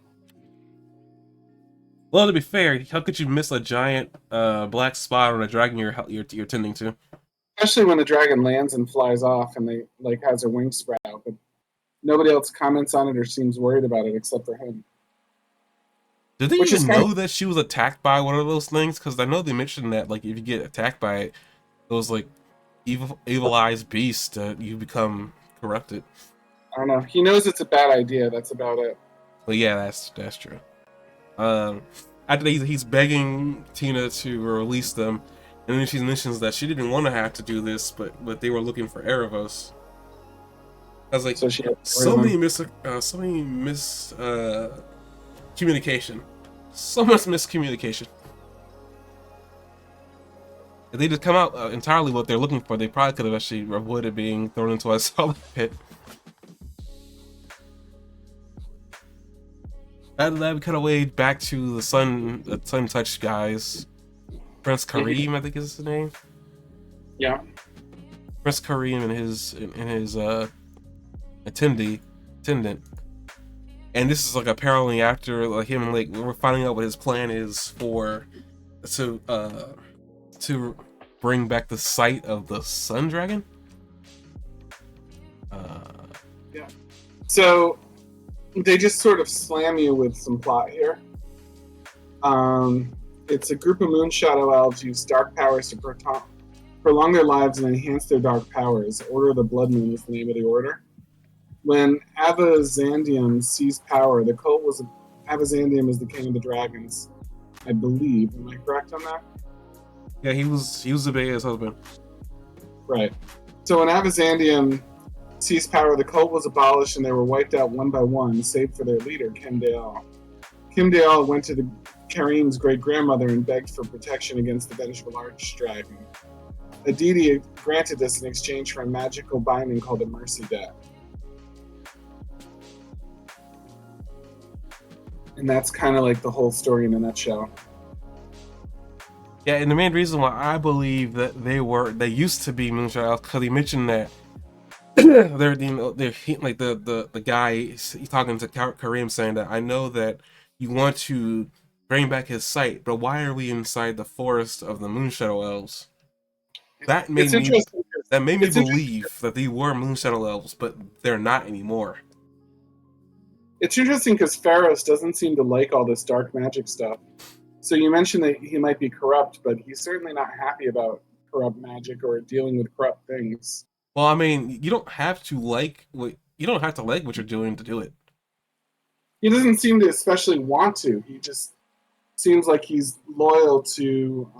Well, to be fair, how could you miss a giant black spot on a dragon you're tending to? Especially when the dragon lands and flies off and they like has her wings spread out, but nobody else comments on it or seems worried about it except for him. Did they even know that she was attacked by one of those things? Because I know they mentioned that like if you get attacked by it, those like evil eyes beasts, you become corrupted. I don't know. He knows it's a bad idea. That's about it. But yeah, that's true. After he's begging Tina to release them, and then she mentions that she didn't want to have to do this, but they were looking for Erebos. I was like, so many communication, so much miscommunication. If they just come out entirely what they're looking for, they probably could have actually avoided being thrown into a solid pit. That we cut away back to the Sun Touch guys. Prince Kareem, I think is his name. Yeah. Prince Kareem and his attendant. And this is like apparently after like him like we're finding out what his plan is to bring back the sight of the Sun Dragon. Yeah. So they just sort of slam you with some plot here. It's a group of Moonshadow elves use dark powers to prolong their lives and enhance their dark powers. Order of the Blood Moon is the name of the order. When Avazandium seized power, the cult was Avazandium is the king of the dragons, I believe. Am I correct on that? Yeah, he was the big husband. Right. So when Avazandium seized power, the cult was abolished and they were wiped out one by one, save for their leader, Kim Deal. Kim Deal went to Kareem's great-grandmother and begged for protection against the vengeful archdragon. Aditi granted this in exchange for a magical binding called a mercy debt. And that's kind of like the whole story in a nutshell. Yeah, and the main reason why I believe that they used to be Moonshadow, because he mentioned that they're like the guy he's talking to Kareem saying that I know that you want to bring back his sight, but why are we inside the forest of the Moonshadow elves? That made It's me interesting. believe that they were Moonshadow elves, but they're not anymore. It's interesting because Pharaohs doesn't seem to like all this dark magic stuff. So you mentioned that he might be corrupt, but he's certainly not happy about corrupt magic or dealing with corrupt things. Well, I mean, you don't have to like what you're doing to do it. He doesn't seem to especially want to. He just seems like he's loyal to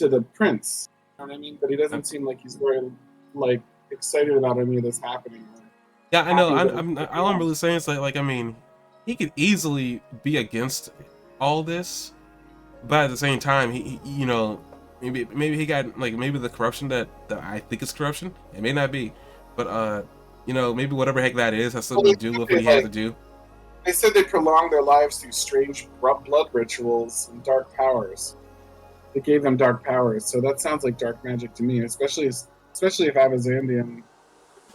the prince. You know what I mean? But he doesn't seem like he's very like excited about any of this happening. Yeah, I know. All I'm really saying is like I mean, he could easily be against all this, but at the same time, he you know, maybe he got like maybe the corruption that I think is corruption. It may not be, but you know, maybe whatever heck that is has something to do with what he had to do. They said they prolonged their lives through strange blood rituals and dark powers. They gave them dark powers, so that sounds like dark magic to me. Especially if Avazandium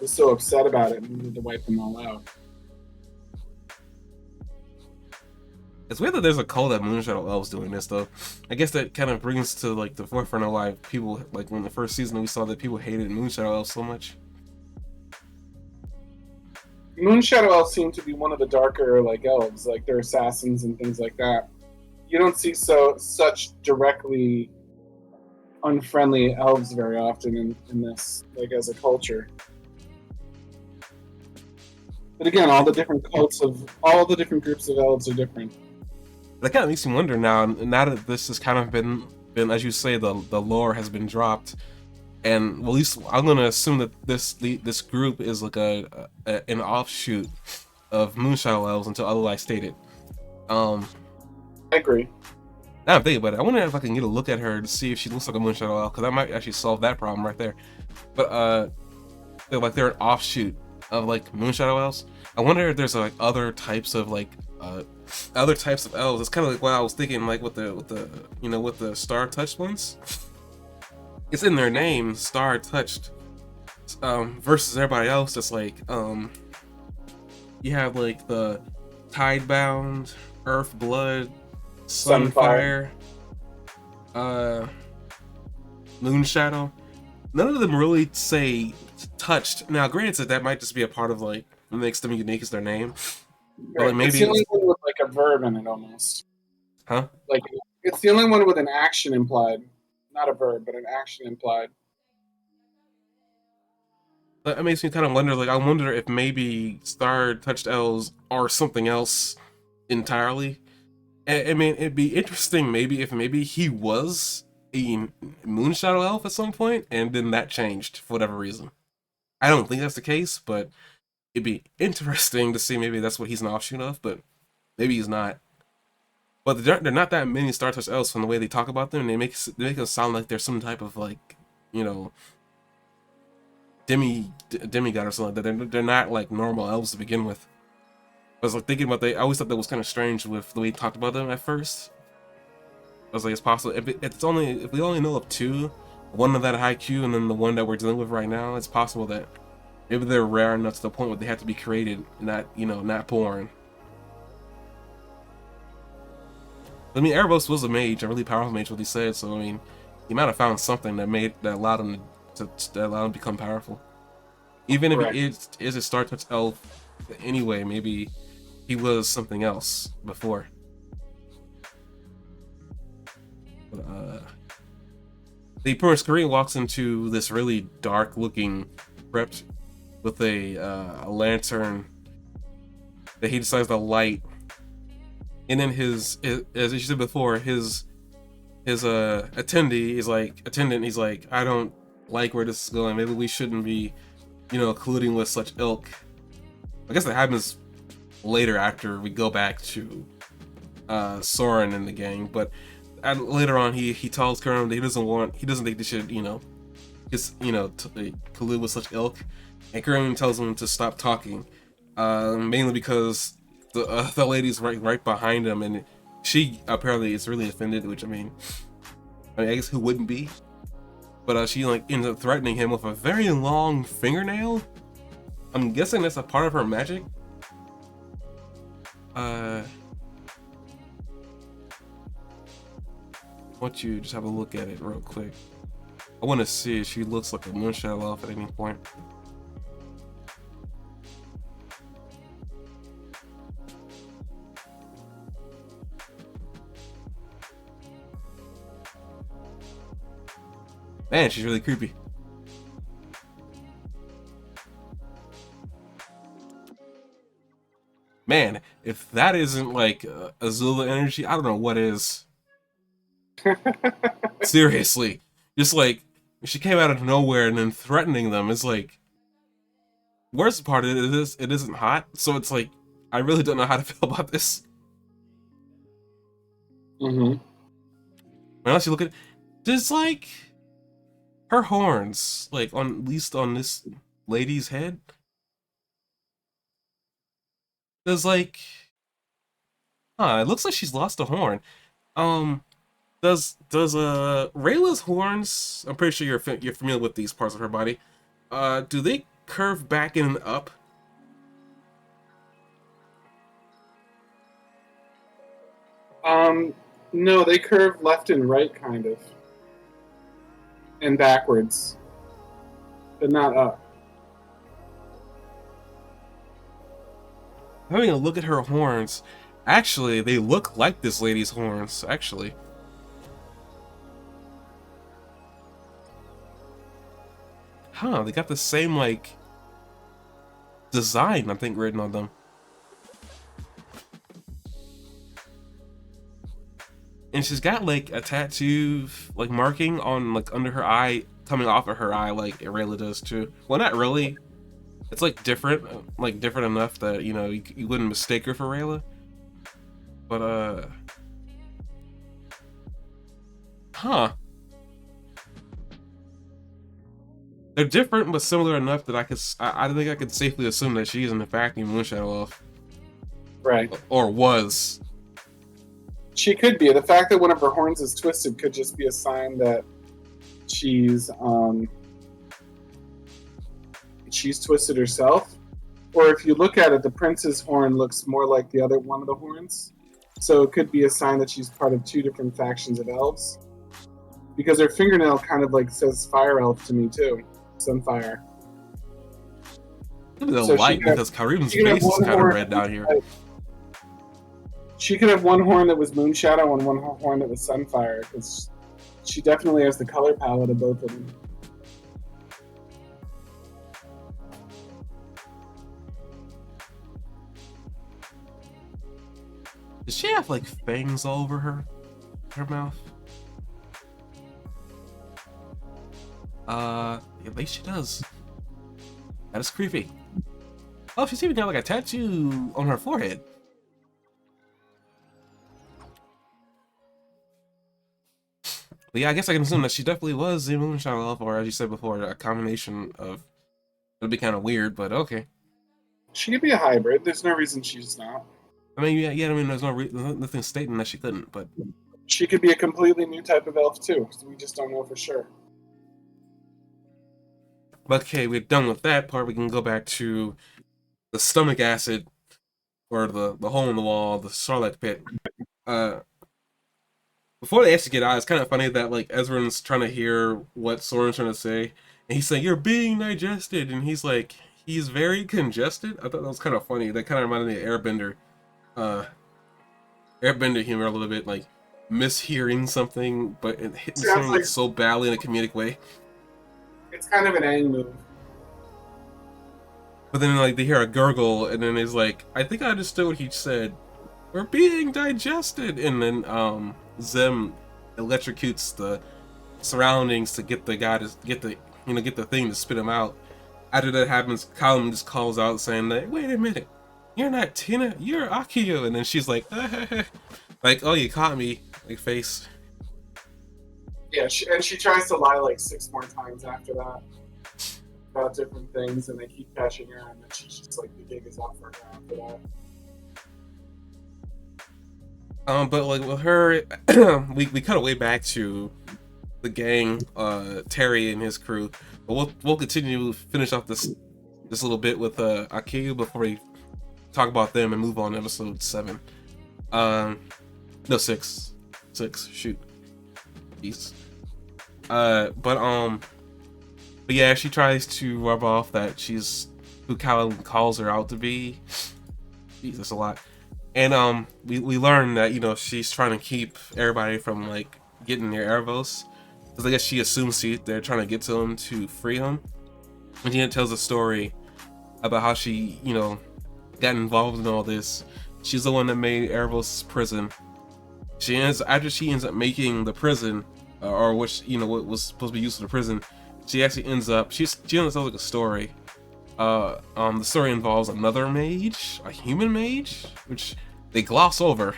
was so upset about it and needed to wipe them all out. It's weird that there's a cult at Moonshadow Elves doing this, though. I guess that kind of brings to like the forefront of why people like when the first season we saw that people hated Moonshadow Elves so much. Moonshadow elves seem to be one of the darker like elves, like they're assassins and things like that. You don't see such directly unfriendly elves very often in this, like as a culture. But again, all the different groups of elves are different. That kind of makes me wonder now that this has kind of been as you say, the lore has been dropped, and well, at least I'm gonna assume that this group is like an offshoot of Moonshadow Elves until otherwise stated. I agree. Now I'm thinking about it. I wonder if I can get a look at her to see if she looks like a Moonshadow Elf, because that might actually solve that problem right there. But they're an offshoot of like Moonshadow Elves. I wonder if there's like other types of elves. It's kind of like what I was thinking, like with the Star Touched ones. It's in their name, Star Touched, versus everybody else. That's like you have like the Tidebound, Earth Blood, Sunfire, Moonshadow. None of them really say touched. Now, granted, that might just be a part of like what makes them unique is their name. But like, maybe it's the only one with like a verb in it almost. Huh? Like it's the only one with an action implied, not a verb, but an action implied. That makes me kind of wonder. Like, I wonder if maybe Star Touched Elves are something else entirely. I mean, it'd be interesting maybe if he was a Moonshadow Elf at some point, and then that changed for whatever reason. I don't think that's the case, but it'd be interesting to see maybe that's what he's an offshoot of, but maybe he's not. But they're not that many Star Touched Elves from the way they talk about them, and they make it sound like they're some type of like, you know, demigod or something like that. They're not like normal elves to begin with. I was like thinking about I always thought that was kind of strange with the way he talked about them at first. I was like, it's possible if we only know of two, one of that high Q and then the one that we're dealing with right now, it's possible that maybe they're rare enough to the point where they have to be created, not born. I mean, Erebos was a mage, a really powerful mage, what he said. So I mean, he might have found something that allowed him to become powerful. Even if he is a Star Touched Elf anyway, maybe he was something else before. the Prince Korean walks into this really dark looking crypt with a lantern that he decides to light, and then as you said before, his attendant, he's like, I don't like where this is going. Maybe we shouldn't be, colluding with such ilk. I guess that happens later after we go back to Soren and the gang, but later on he tells Karen that he doesn't think they should, collude with such ilk, and Karen tells him to stop talking, mainly because the lady's right behind him, and she apparently is really offended, which I mean, I guess who wouldn't be? But she ends up threatening him with a very long fingernail. I'm guessing that's a part of her magic. I want you to just have a look at it real quick. I want to see if she looks like a moonshot elf at any point. Man, she's really creepy. Man, if that isn't like Azula energy, I don't know what is. Seriously. Just like, she came out of nowhere and then threatening them. It's like, worst part of it isn't hot, so it's like, I really don't know how to feel about this. Mm-hmm. Unless you look at, there's like, her horns, like at least on this lady's head, there's like, it looks like she's lost a horn. Does Rayla's horns? I'm pretty sure you're familiar with these parts of her body. Do they curve back and up? No, they curve left and right, kind of, and backwards, but not up. Having a look at her horns, actually, they look like this lady's horns. Actually. Huh, they got the same, like, design, I think, written on them. And she's got, like, a tattoo, like, marking on, like, under her eye, coming off of her eye, like Rayla does, too. Well, not really. It's, like, different enough that, you wouldn't mistake her for Rayla. But, huh. They're different, but similar enough that I think I could safely assume that she is in fact a Moonshadow Elf. Right. Or was. She could be. The fact that one of her horns is twisted could just be a sign that she's twisted herself. Or if you look at it, the prince's horn looks more like the other one of the horns. So it could be a sign that she's part of two different factions of elves. Because her fingernail kind of like says fire elf to me too. Sunfire. Look at the light, because Karim's face is kind of red down here. She could have one horn that was Moonshadow and one horn that was Sunfire, because she definitely has the color palette of both of them. Does she have like fangs all over her mouth? At least she does. That is creepy. Oh, she's even got like a tattoo on her forehead. But yeah, I guess I can assume that she definitely was a Moonshadow Elf, or as you said before, a combination of. It'd be kind of weird, but okay. She could be a hybrid. There's no reason she's not. I mean, yeah. I mean, there's nothing stating that she couldn't, but she could be a completely new type of elf too. So we just don't know for sure. But okay, we're done with that part. We can go back to the stomach acid, or the hole in the wall, the Starlight Pit. Before they actually get out, it's kind of funny that like Ezra's trying to hear what Soren's trying to say, and he's saying, "You're being digested," and he's like, "He's very congested." I thought that was kind of funny. That kind of reminded me of Airbender humor a little bit. Like, mishearing something, but it hitting Sounds something like so badly in a comedic way. it's kind of an Aang move. But then like they hear a gurgle, and then it's like, I think I understood what he said. We're being digested, and then Zem electrocutes the surroundings to get the guy to get the get the thing to spit him out. After that happens, Callum just calls out saying that, wait a minute, you're not Tina, you're Akio, and then she's like, like, oh, you caught me, like face. Yeah, and she tries to lie like 6 more times after that about different things, and they keep catching her, and then she's just like, the gig is off for her after that. But like with her, we cut away back to the gang, Terry and his crew. But we'll continue to finish off this little bit with Akiyu before we talk about them and move on to episode 7. No, 6. Shoot, jeez. But yeah, she tries to rub off that she's who Callum calls her out to be. Jeez, that's a lot. And we learn that she's trying to keep everybody from like getting near Erebos, because I guess she assumes they're trying to get to him to free him. And she tells a story about how she got involved in all this. She's the one that made Erebos prison. After she ends up making the prison, or what was supposed to be used for the prison, she actually ends up she tells like a story. The story involves another mage, a human mage, which they gloss over.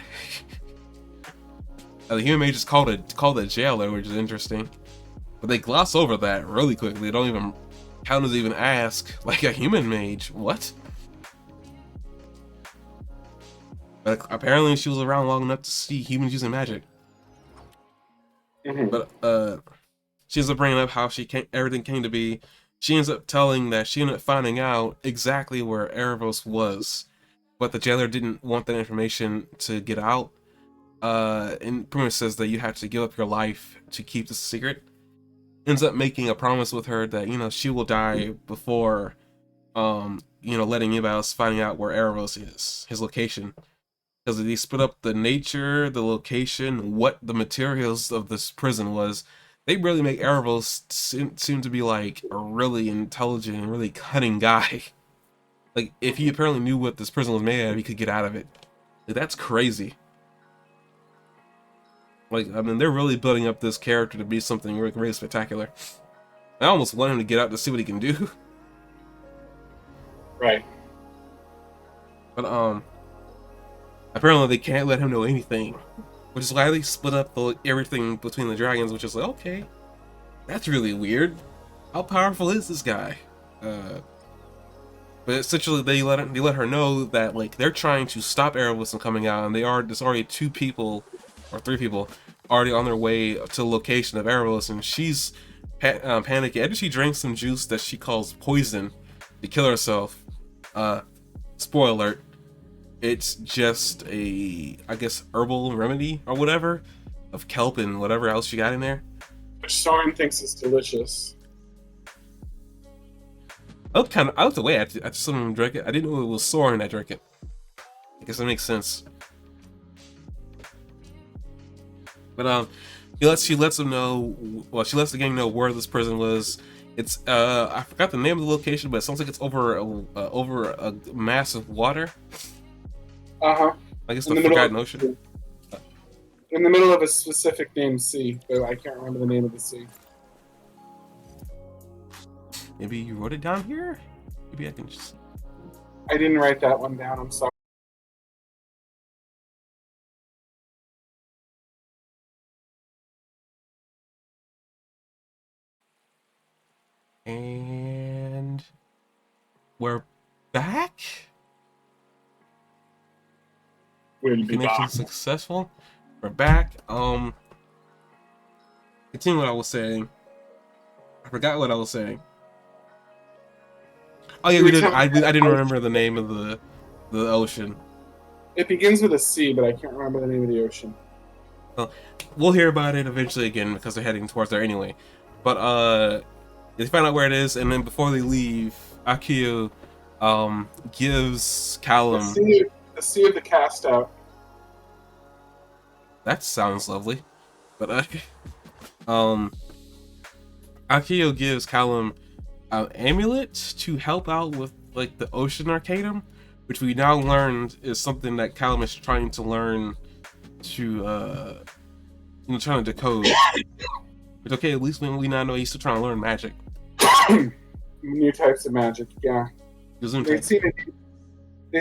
The human mage is called a jailer, which is interesting, but they gloss over that really quickly. They don't even counters even ask like a human mage. What? But apparently she was around long enough to see humans using magic. Mm-hmm. But she ends up bringing up how everything came to be. She ends up telling that she ended up finding out exactly where Erebos was, but the jailer didn't want that information to get out. And pretty much says that you have to give up your life to keep this secret. Ends up making a promise with her that she will die before letting anybody else finding out where Erebos is, his location. Because they split up the nature, the location, what the materials of this prison was. They really make Erebos seem to be like a really intelligent and really cunning guy. Like, if he apparently knew what this prison was made out of, he could get out of it. Like, that's crazy. Like, I mean, they're really building up this character to be something really, really spectacular. I almost want him to get out to see what he can do. Right. But, apparently they can't let him know anything. Which is why they split up everything between the dragons, which is like, okay, that's really weird. How powerful is this guy? But essentially they let her know that like they're trying to stop Erebos from coming out, and there's already 2 people or 3 people already on their way to the location of Erebos, and she's panicking. After she drinks some juice that she calls poison to kill herself. Spoiler alert. It's just I guess, herbal remedy or whatever of kelp and whatever else you got in there. Which Soren thinks is delicious. I looked away after someone drank it. I didn't know it was Soren that drank it. I guess that makes sense. But she lets them know. Well, she lets the gang know where this prison was. It's I forgot the name of the location, but it sounds like it's over a mass of water. Uh-huh. I guess the Forgotten Ocean. In the middle of a specific named sea, but I can't remember the name of the sea. Maybe you wrote it down here? Maybe I can just... I didn't write that one down, I'm sorry. And... we're back? We'll be Connection back. successful. We're back. Continue what I was saying. I forgot what I was saying. Oh yeah, we did. I didn't remember the name of the ocean. It begins with a C, but I can't remember the name of the ocean. Well, we'll hear about it eventually again because they're heading towards there anyway. But they find out where it is, and then before they leave, Akio gives Callum The sea of the cast out. That sounds lovely. But Akio gives Callum an amulet to help out with like the Ocean Arcanum, which we now learned is something that Callum is trying to learn to trying to decode. But okay, at least when we now know he's still trying to learn magic. New types of magic, yeah. They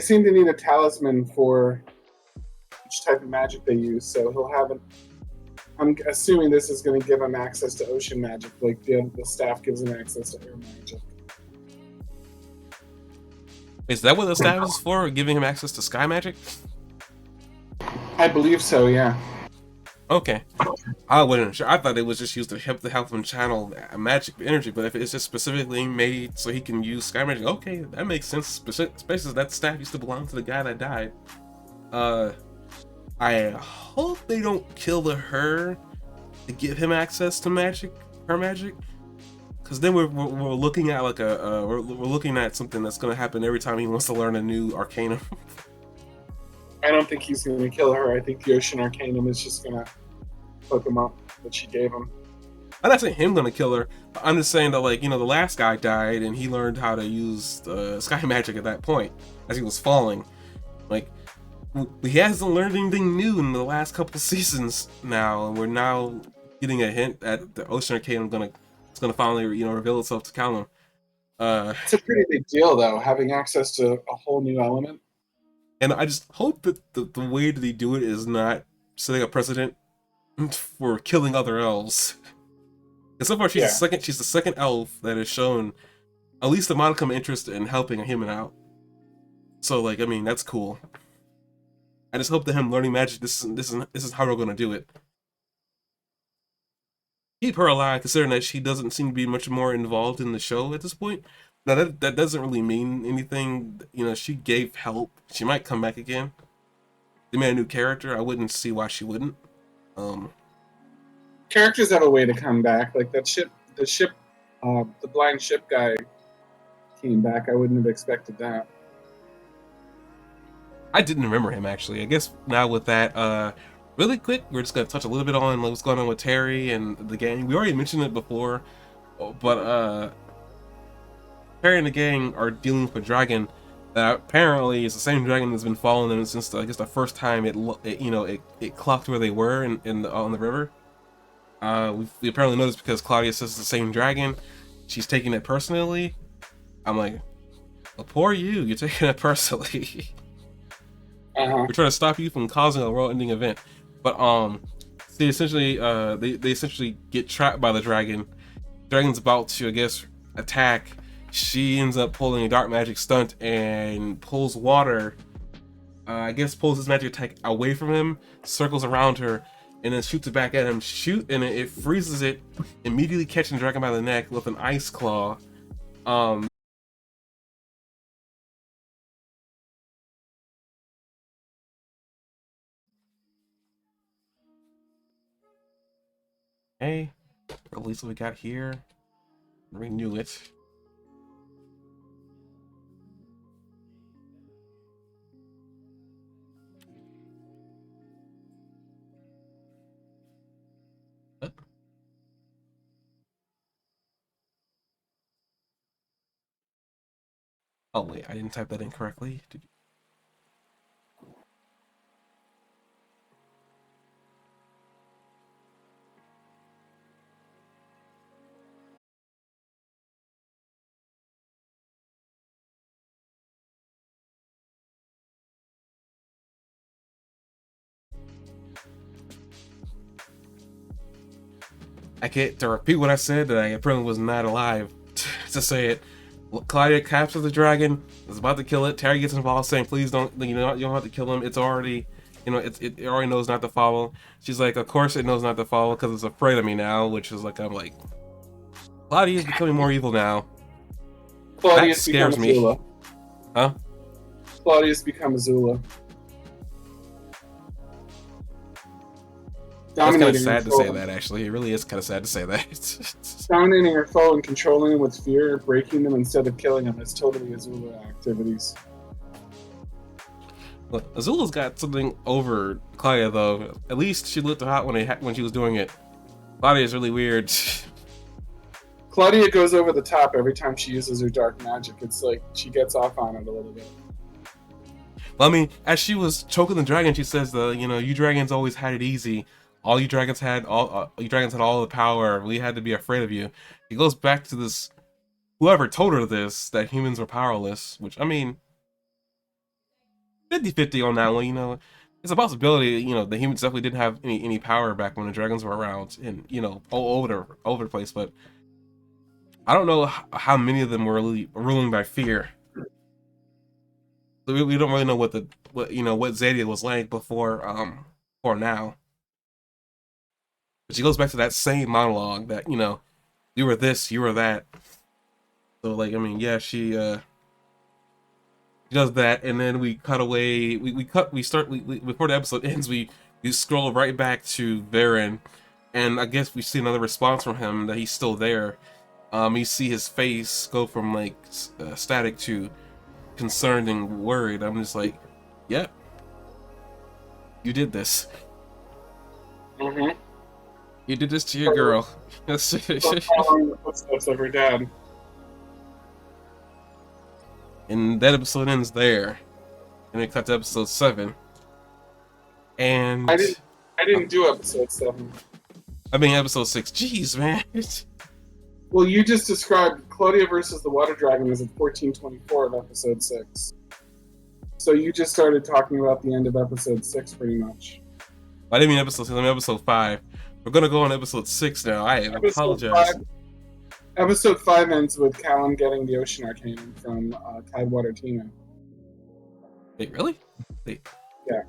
seem to need a talisman for each type of magic they use, so he'll have an. I'm assuming this is going to give him access to ocean magic, like the staff gives him access to air magic. Is that what the staff is for? Giving him access to sky magic? I believe so, yeah. Okay. I wasn't sure. I thought it was just used to help him channel magic energy, but if it's just specifically made so he can use sky magic, okay, that makes sense. Especially that staff used to belong to the guy that died. I hope they don't kill her to give him access to her magic, because then we're looking at like we're looking at something that's going to happen every time he wants to learn a new arcanum. I don't think he's going to kill her. I think the Ocean Arcanum is just going to hook him up that she gave him. I'm not saying him going to kill her. But I'm just saying that, like, the last guy died and he learned how to use sky magic at that point as he was falling. Like, he hasn't learned anything new in the last couple seasons now, and we're now getting a hint that the Ocean Arcanum it's gonna finally reveal itself to Callum. It's a pretty big deal, though, having access to a whole new element. And I just hope that the way that they do it is not setting a precedent for killing other elves. And so far, she's the second elf that has shown at least a modicum of interest in helping a human out. So, like, I mean, that's cool. I just hope that him learning magic, this is how we're gonna do it. Keep her alive, considering that she doesn't seem to be much more involved in the show at this point. Now that doesn't really mean anything. She gave help. She might come back again. They made a new character. I wouldn't see why she wouldn't. Characters have a way to come back. Like the blind ship guy came back. I wouldn't have expected that. I didn't remember him, actually. I guess now with that, really quick, we're just going to touch a little bit on what's going on with Terry and the gang. We already mentioned it before, but Terry and the gang are dealing with a dragon that apparently is the same dragon that's been following them since I guess the first time it clocked where they were on the river. We apparently know this because Claudia says it's the same dragon. She's taking it personally. I'm like, well, poor you. You're taking it personally. We're trying to stop you from causing a world-ending event. But they essentially they essentially get trapped by the dragon. Dragon's about to, I guess, attack. She ends up pulling a dark magic stunt and pulls water. I guess pulls his magic attack away from him, circles around her, and then shoots it back at him. And it freezes it, immediately catching the dragon by the neck with an ice claw. Hey, at least what we got here. Renew it. What? Oh wait, I didn't type that in correctly. Did you? I get to repeat what I said, that I apparently was not alive to say it. Claudia captures the dragon, is about to kill it. Terry gets involved, saying, "Please don't, you don't have to kill him. It's already, it already knows not to follow." She's like, "Of course it knows not to follow because it's afraid of me now," which is like, I'm like, Claudia is becoming more evil now. Claudia's that scares me. Azula. Huh? Claudia's become Azula. That's kind of sad to say that, actually. It really is kind of sad to say that. Dominating her foe and controlling them with fear, breaking them instead of killing them is totally Azula activities. Look, Azula's got something over Claudia though. At least she looked hot when she was doing it. Claudia's really weird. Claudia goes over the top every time she uses her dark magic. It's like she gets off on it a little bit. Well, I mean, as she was choking the dragon, she says, you dragons always had it easy. All you dragons had all the power. We had to be afraid of you." It goes back to this. Whoever told her this, that humans were powerless. Which, I mean, 50-50 on that one. It's a possibility. The humans definitely didn't have any power back when the dragons were around, and all over the place. But I don't know how many of them were really ruling by fear. We don't really know what Zadia was like before now. But she goes back to that same monologue that you were this, you were that. So like, I mean, yeah, she does that, and then we cut away. Before the episode ends, we scroll right back to Varen, and I guess we see another response from him that he's still there. You see his face go from like static to concerned and worried. I'm just like, yep, you did this. Mm-hmm. You did this to your girl. Following the footsteps of her dad. And that episode ends there, and it cuts to episode 7. And I didn't do episode 7. I mean episode 6. Jeez, man. Well, you just described Claudia versus the Water Dragon as at 1424 of episode 6. So you just started talking about the end of episode 6, pretty much. I didn't mean episode 6. I mean episode 5. We're gonna go on episode 6 now. I apologize. Episode 5 ends with Callum getting the Ocean Arcanum from Tidewater Tina. Wait, really? Wait. Yeah.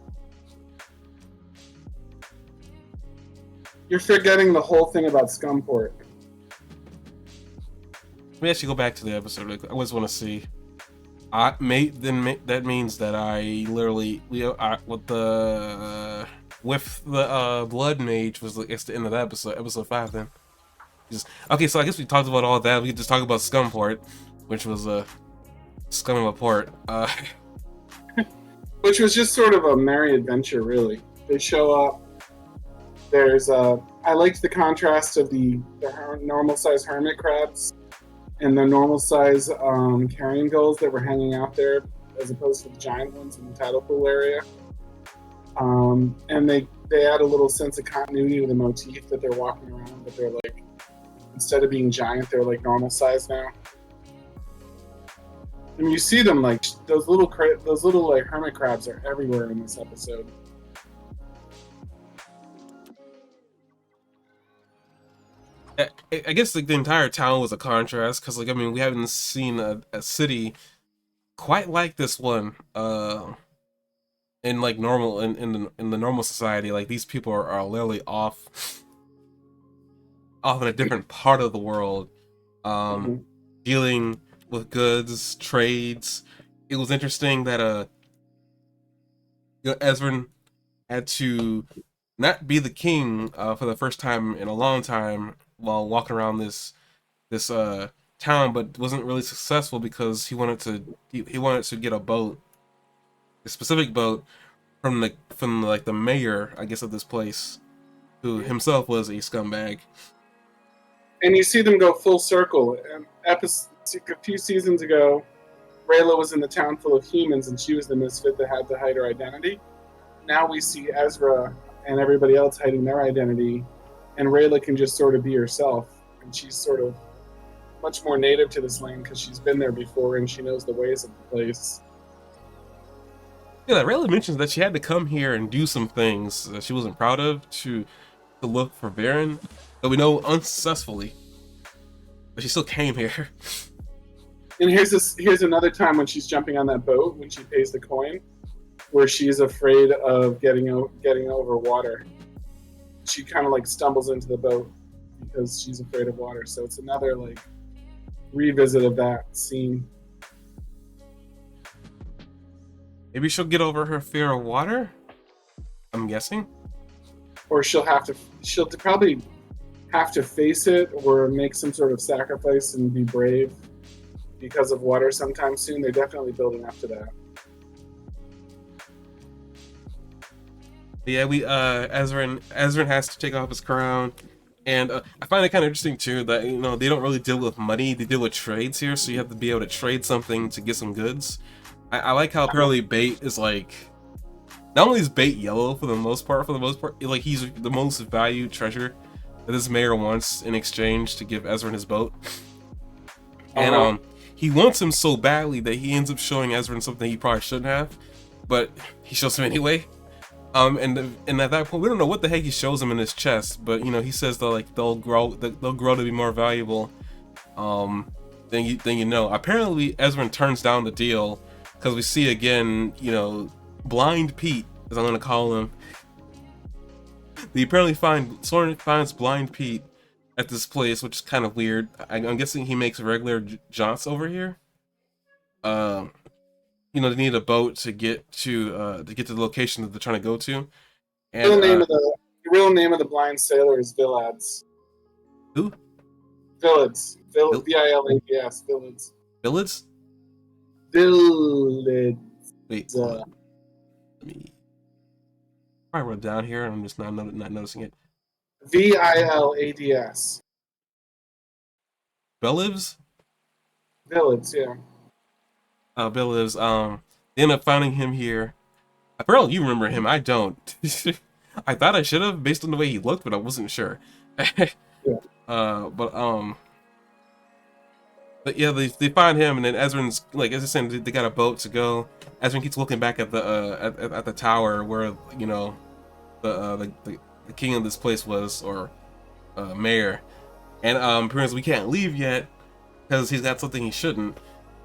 You're forgetting the whole thing about Scumport. Let me actually go back to the episode. I just want to see. That means that I literally with the blood mage was it's the end of the episode 5 then. Okay, so I guess we talked about all that. We could just talk about Scumport, which was a scum of a port. Which was just sort of a merry adventure, really. They show up. There's I liked the contrast of the normal size hermit crabs and the normal size carrion gulls that were hanging out there, as opposed to the giant ones in the tidal pool area. And they add a little sense of continuity to the motif that they're walking around, but they're like, instead of being giant, they're like normal size now. And you see them like those little like hermit crabs are everywhere in this episode. I guess like the entire town was a contrast because like I mean we haven't seen a city quite like this one in like normal in the normal society. Like these people are literally off in a different part of the world, dealing with goods, trades. It was interesting that Ezrin had to not be the king for the first time in a long time while walking around this town, but wasn't really successful because he wanted to get a boat, a specific boat from the mayor, I guess, of this place, who himself was a scumbag. And you see them go full circle. A few seasons ago, Rayla was in the town full of humans, and she was the misfit that had to hide her identity. Now we see Ezra and everybody else hiding their identity, and Rayla can just sort of be herself. And she's sort of much more native to this land because she's been there before and she knows the ways of the place. Yeah, Rayla mentions that she had to come here and do some things that she wasn't proud of to look for Varen, but we know unsuccessfully. But she still came here. And here's another time when she's jumping on that boat when she pays the coin, where she's afraid of getting over water. She kind of like stumbles into the boat because she's afraid of water. So it's another like revisit of that scene. Maybe she'll get over her fear of water, I'm guessing. Or she'll probably have to face it or make some sort of sacrifice and be brave because of water sometime soon. They're definitely building up to that. Yeah, we Ezrin has to take off his crown, and I find it kind of interesting too that they don't really deal with money; they deal with trades here. So you have to be able to trade something to get some goods. I like how apparently bait is like not only is bait yellow for the most part, like he's the most valued treasure that this mayor wants in exchange to give Ezrin his boat, and Uh-huh. he wants him so badly that he ends up showing Ezrin something he probably shouldn't have, but he shows him anyway. And at that point, we don't know what the heck he shows him in his chest, but he says they'll grow to be more valuable. Then apparently Ezrin turns down the deal because we see again, Blind Pete, as I'm gonna call him. They apparently Soren finds Blind Pete at this place, which is kind of weird. I'm guessing he makes regular jaunts over here. Um, they need a boat to get to the location that they're trying to go to. And The real name of the blind sailor is Villads. who? Villads. Vil- Villads. Villads. Villads? Villads. Wait, hold on. Let me. I wrote it down here. I'm just not noticing it. Villads. Bellives? Villads, yeah. Bellives. They end up finding him here. Apparently, you remember him. I don't. I thought I should have based on the way he looked, but I wasn't sure. Yeah. But yeah, they find him, and then Ezrin's like, as I said, they got a boat to go. Ezrin keeps looking back at the at the tower where the king of this place was, or mayor, and apparently we can't leave yet because he's got something he shouldn't.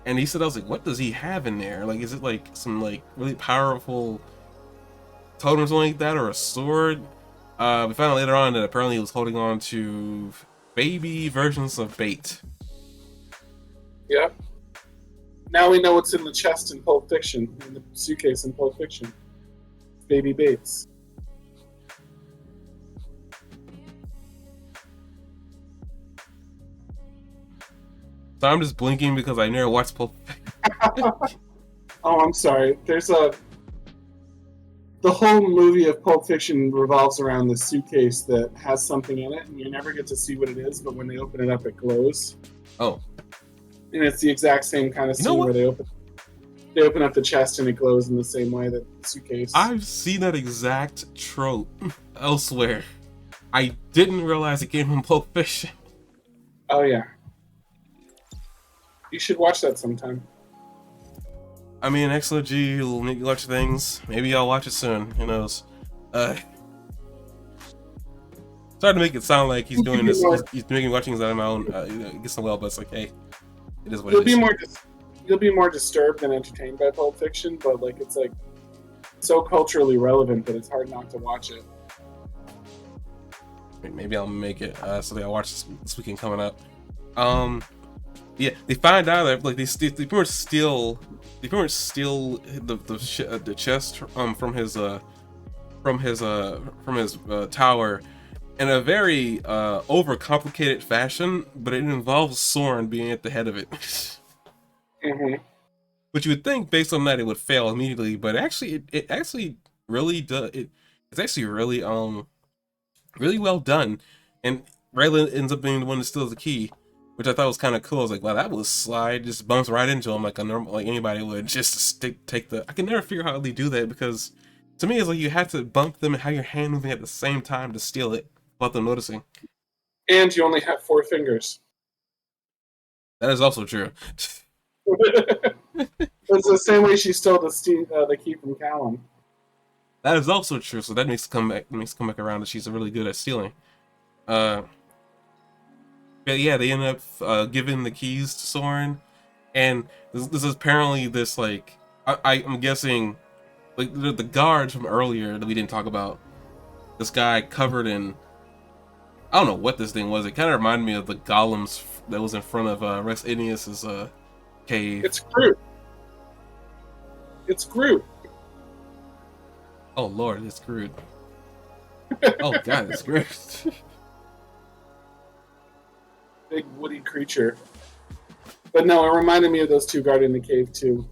And he said, I was like, what does he have in there? Like, is it like some like really powerful totem or something like that, or a sword? We found out later on that apparently he was holding on to baby versions of bait. Yeah. Now we know what's in the chest in Pulp Fiction, in the suitcase in Pulp Fiction. Baby Bates. So I'm just blinking because I never watched Pulp Fiction. Oh, I'm sorry. The whole movie of Pulp Fiction revolves around this suitcase that has something in it, and you never get to see what it is, but when they open it up, it glows. Oh. And it's the exact same kind of scene where they open up the chest and it glows in the same way that the suitcase. I've seen that exact trope elsewhere. I didn't realize it came from Pulp Fiction. Oh, yeah. You should watch that sometime. I mean, XOG will make you watch things. Maybe I'll watch it soon. Who knows? Sorry to make it sound like he's doing this. He's making watching things out of my own. Gets well, but it's like, hey, it is what it is. You'll be more disturbed than entertained by Pulp Fiction, but like it's like so culturally relevant that it's hard not to watch it. Maybe I'll make it so that I watch this weekend coming up. Yeah, they find out that like they pretty much steal the chest from his tower in a very overcomplicated fashion, but it involves Soren being at the head of it. Mm-hmm. Which you would think, based on that, it would fail immediately, but actually, it actually really does. It's actually really really well done, and Raylan ends up being the one that steals the key, which I thought was kind of cool. I was like, wow, that was slide, just bumps right into him like a normal, like anybody would, just to take the. I can never figure out how they do that, because to me it's like you have to bump them and have your hand moving at the same time to steal it without them noticing. And you only have 4 fingers. That is also true. It's the same way she stole the key from Callum. That is also true. So that makes come back around that she's really good at stealing. But yeah, they end up giving the keys to Soren, and this is apparently this like I'm guessing like the guards from earlier that we didn't talk about. This guy covered in I don't know what this thing was. It kind of reminded me of the golems that was in front of Rex Ineus's cave. It's Groot. It's Groot. Oh Lord, it's Groot. Oh God, it's Groot. Big woody creature. But no, it reminded me of those 2 guarding the cave too.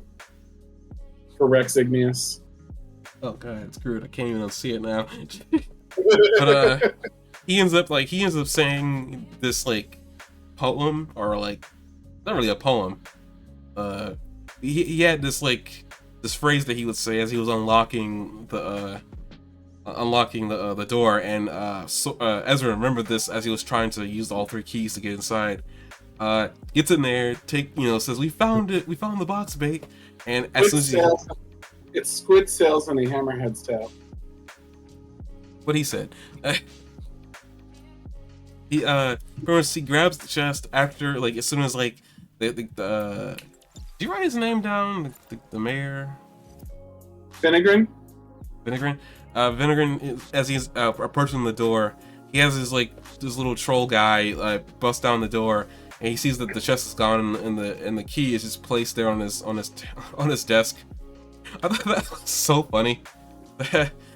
For Rex Igneous. Oh god, screwed. I can't even unsee it now. But he ends up saying this like poem, or like not really a poem. Uh, he had this phrase that he would say as he was unlocking the door, and Ezra remembered this as he was trying to use all three keys to get inside. Gets in there, says, "We found it. We found the box bait." And as soon as It's squid sails on a hammerhead's tail. what he said, he first he grabs the chest after, like, as soon as like the do you write his name down? The mayor. Finnegan? Vinegrin. Vinegrin, as he's approaching the door, he has this little troll guy bust down the door, and he sees that the chest is gone, and the key is just placed there on his desk. I thought that was so funny.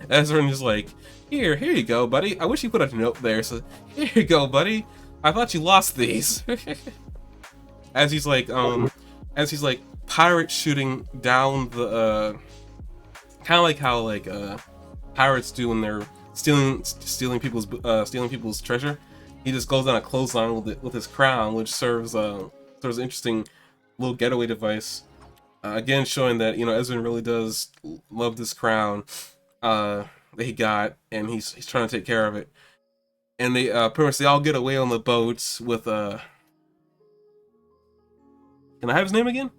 Ezra is like, here you go, buddy. I wish you put a note there. So here you go, buddy. I thought you lost these. as he's like pirate shooting down the kind of like how pirates do when they're stealing people's treasure. He just goes down a clothesline with his crown, which serves an interesting little getaway device. Again, showing that Ezra really does love this crown that he got, and he's trying to take care of it. And they pretty much they all get away on the boats with can I have his name again?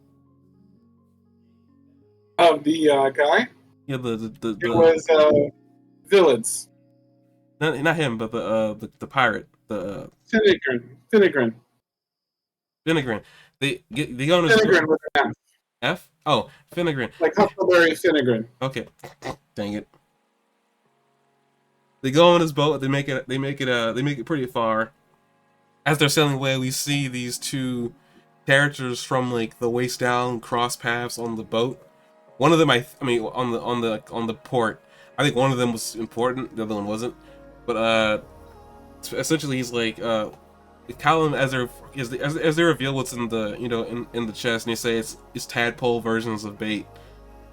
Of the guy? Yeah, It was Villains. not him, but the pirate, the Finnegan. Finnegan. They go on his Finnegan with an F. F? Oh, Finnegan. Like Huckleberry Finnegan. Okay. Dang it. They go on his boat. They make it pretty far. As they're sailing away, we see these two characters from like the waist down cross paths on the boat. One of them, I mean, on the port. I think one of them was important. The other one wasn't. But essentially, he's like Callum, as they reveal what's in the in the chest, and they say it's tadpole versions of bait.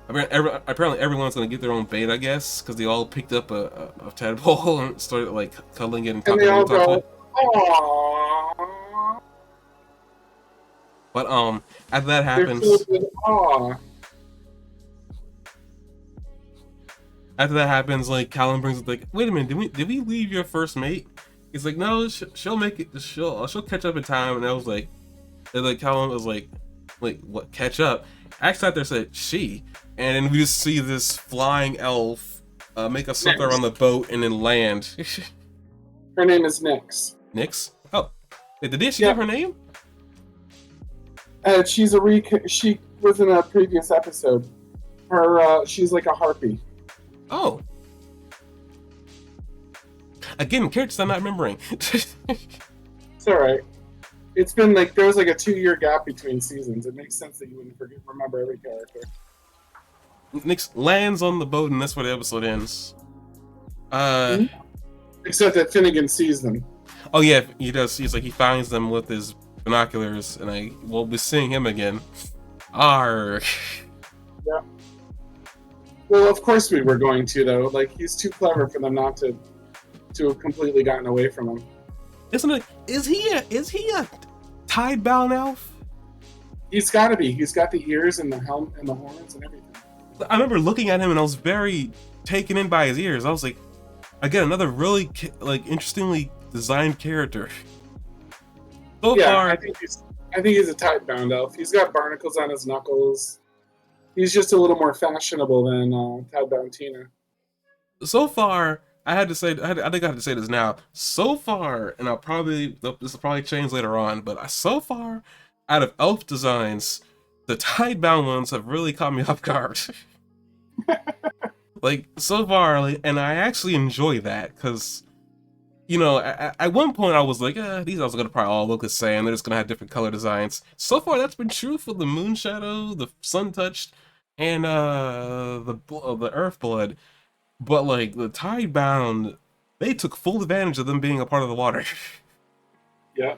Apparently everyone's gonna get their own bait, I guess, because they all picked up a tadpole and started like cuddling it and talking they all to it. Aww. But after that They're happens, filled with awe. like Callum brings it like, wait a minute, did we leave your first mate? He's like, no, she'll make it. She'll catch up in time. And I was like, Callum was like, what, catch up? I actually thought there said she, and then we just see this flying elf make a circle around the boat and then land. Her name is Nyx. Nyx? Oh, did she give her name? She was in a previous episode. She's like a harpy. Oh. Again, characters I'm not remembering. It's alright. It's been like there was like a 2-year gap between seasons. It makes sense that you wouldn't remember every character. Nyx lands on the boat, and that's where the episode ends. Except that Finnegan sees them. Oh yeah, he does. He's like, he finds them with his binoculars, and I will be seeing him again. Arr. Yeah. Well, of course we were going to, though. Like, he's too clever for them not to have completely gotten away from him. Isn't it? Is he a tide-bound elf? He's got to be. He's got the ears and the helm and the horns and everything. I remember looking at him and I was very taken in by his ears. I was like, again, another really interestingly designed character. So far, I think he's a tide-bound elf. He's got barnacles on his knuckles. He's just a little more fashionable than tide-bound Tina. So far, I think I have to say this now. So far, and this will probably change later on, but so far, out of elf designs, the tide-bound ones have really caught me off guard. Like, so far, and I actually enjoy that, because, at one point I was like, these elves are going to probably all look the same, they're just going to have different color designs. So far, that's been true for the Moonshadow, the Sun-Touched, and the Earthblood. But, like, the Tidebound, they took full advantage of them being a part of the water. Yeah.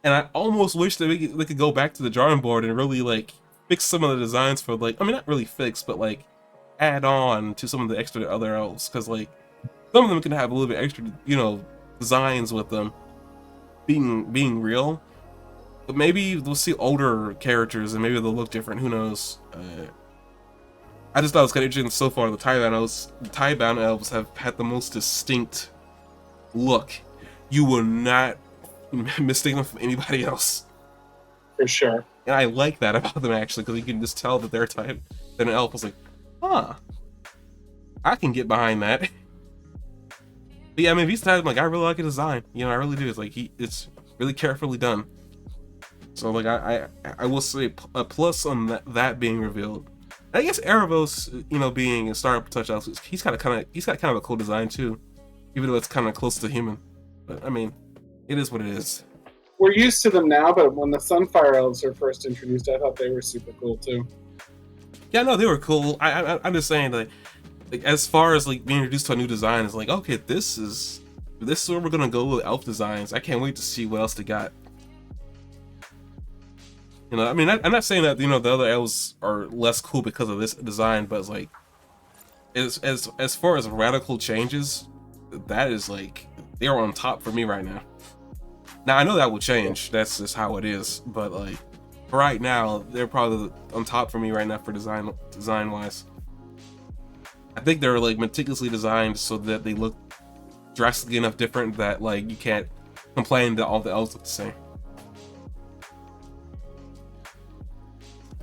And I almost wish that they could go back to the drawing board and really, like, fix some of the designs for, like, I mean, not really fix, but, like, add on to some of the extra other elves, because like some of them can have a little bit extra, designs with them being real. But maybe we'll see older characters and maybe they'll look different. Who knows? I just thought it was kind of interesting so far. The tie-bound elves have had the most distinct look. You will not mistake them from anybody else. For sure. And I like that about them actually, because you can just tell that they're type. Then an elf was like, huh, I can get behind that. But yeah, I mean, these types, like, I really like the design. I really do. It's like it's really carefully done. So like I will say a plus on that being revealed. And I guess Erebos, being a startup touchdown, he's got kind of a cool design too, even though it's kind of close to human. But I mean, it is what it is. We're used to them now, but when the Sunfire Elves were first introduced, I thought they were super cool too. Yeah, no, they were cool. I'm just saying that, like, as far as like being introduced to a new design, it's like, okay, this is where we're gonna go with elf designs. I can't wait to see what else they got. I mean, I'm not saying that the other elves are less cool because of this design, but it's like, as far as radical changes, that is like they are on top for me right now. Now I know that will change. That's just how it is. But like right now, they're probably on top for me right now for design wise. I think they're like meticulously designed so that they look drastically enough different that like you can't complain that all the elves look the same.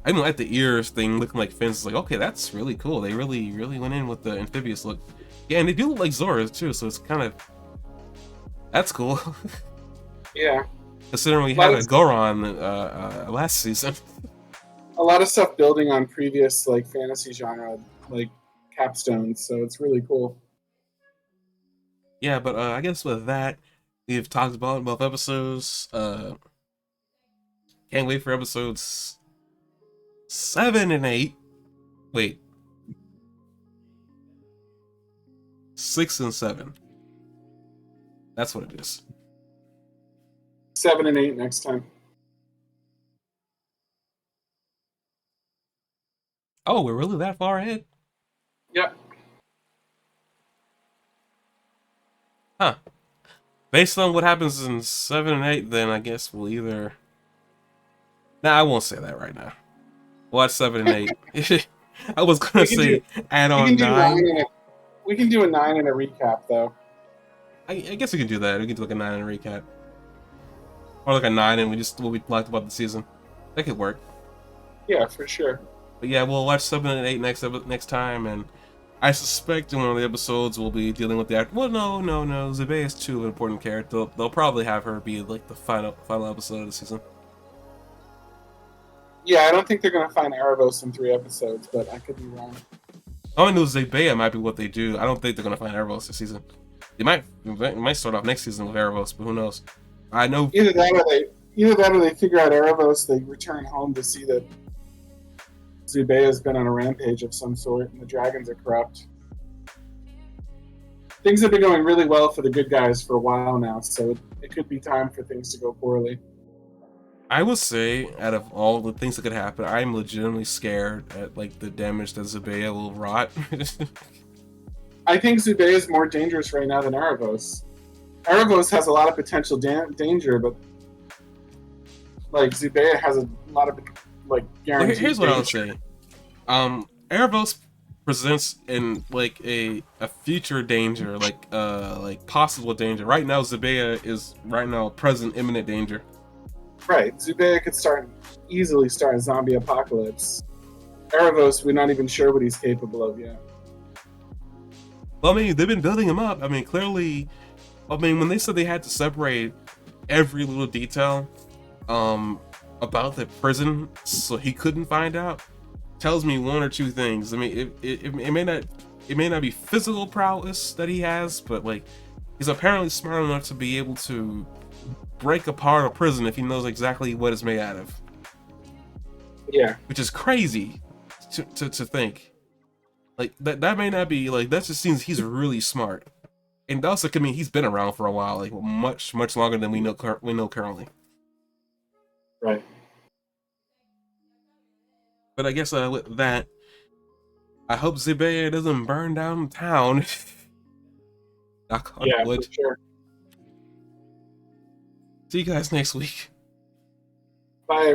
I didn't like the ears thing looking like fins. It's like, okay, that's really cool. They really went in with the amphibious look. Yeah, and they do look like Zoras too, so it's kind of, that's cool. Yeah. Considering we had a Goron last season. A lot of stuff building on previous like fantasy genre like capstones, so it's really cool. Yeah, but I guess with that, we've talked about both episodes. Can't wait for episodes 7 and 8. Wait. 6 and 7. That's what it is. 7 and 8 next time. Oh, we're really that far ahead? Yep. Huh. Based on what happens in 7 and 8, then I guess we'll either... Nah, I won't say that right now. Watch 7 and 8. I was gonna say add on 9. We can do a 9 and a recap, though. I guess we can do that. We can do like a 9 and a recap. Or like a 9 and what we liked about the season. That could work. Yeah, for sure. But yeah, we'll watch 7 and 8 next time, and I suspect in one of the episodes we'll be dealing with the actor. Well, no. Zebe is too an important character. They'll probably have her be like the final episode of the season. Yeah, I don't think they're gonna find Erebos in 3 episodes, but I could be wrong. I only know Zebea might be what they do. I don't think they're gonna find Erebos this season. They might start off next season with Erebos, but who knows? I know either that or they figure out Erebos. They return home to see that Zubea has been on a rampage of some sort, and the dragons are corrupt. Things have been going really well for the good guys for a while now, so it could be time for things to go poorly. I will say, out of all the things that could happen, I'm legitimately scared at like the damage that Zubea will rot. I think Zubea is more dangerous right now than Erebos. Erebos has a lot of potential danger, but like Zubea has a lot of like guaranteed. Here's what I'll say. Erebos presents in like a future danger, like possible danger. Right now, Zubea is present imminent danger. Right, Zubea could easily start a zombie apocalypse. Erebos, we're not even sure what he's capable of yet. Well, I mean, they've been building him up. I mean, clearly, when they said they had to separate every little detail about the prison so he couldn't find out, tells me one or two things. I mean, it may not be physical prowess that he has, but like he's apparently smart enough to be able to break apart a prison if he knows exactly what it's made out of. Yeah, which is crazy to think. Like that may not be like, that just seems he's really smart, and also could mean he's been around for a while, like much longer than we know currently. Right. But I guess with that, I hope Zebea doesn't burn down town. Knock on Yeah, for wood. sure. See you guys next week. Bye.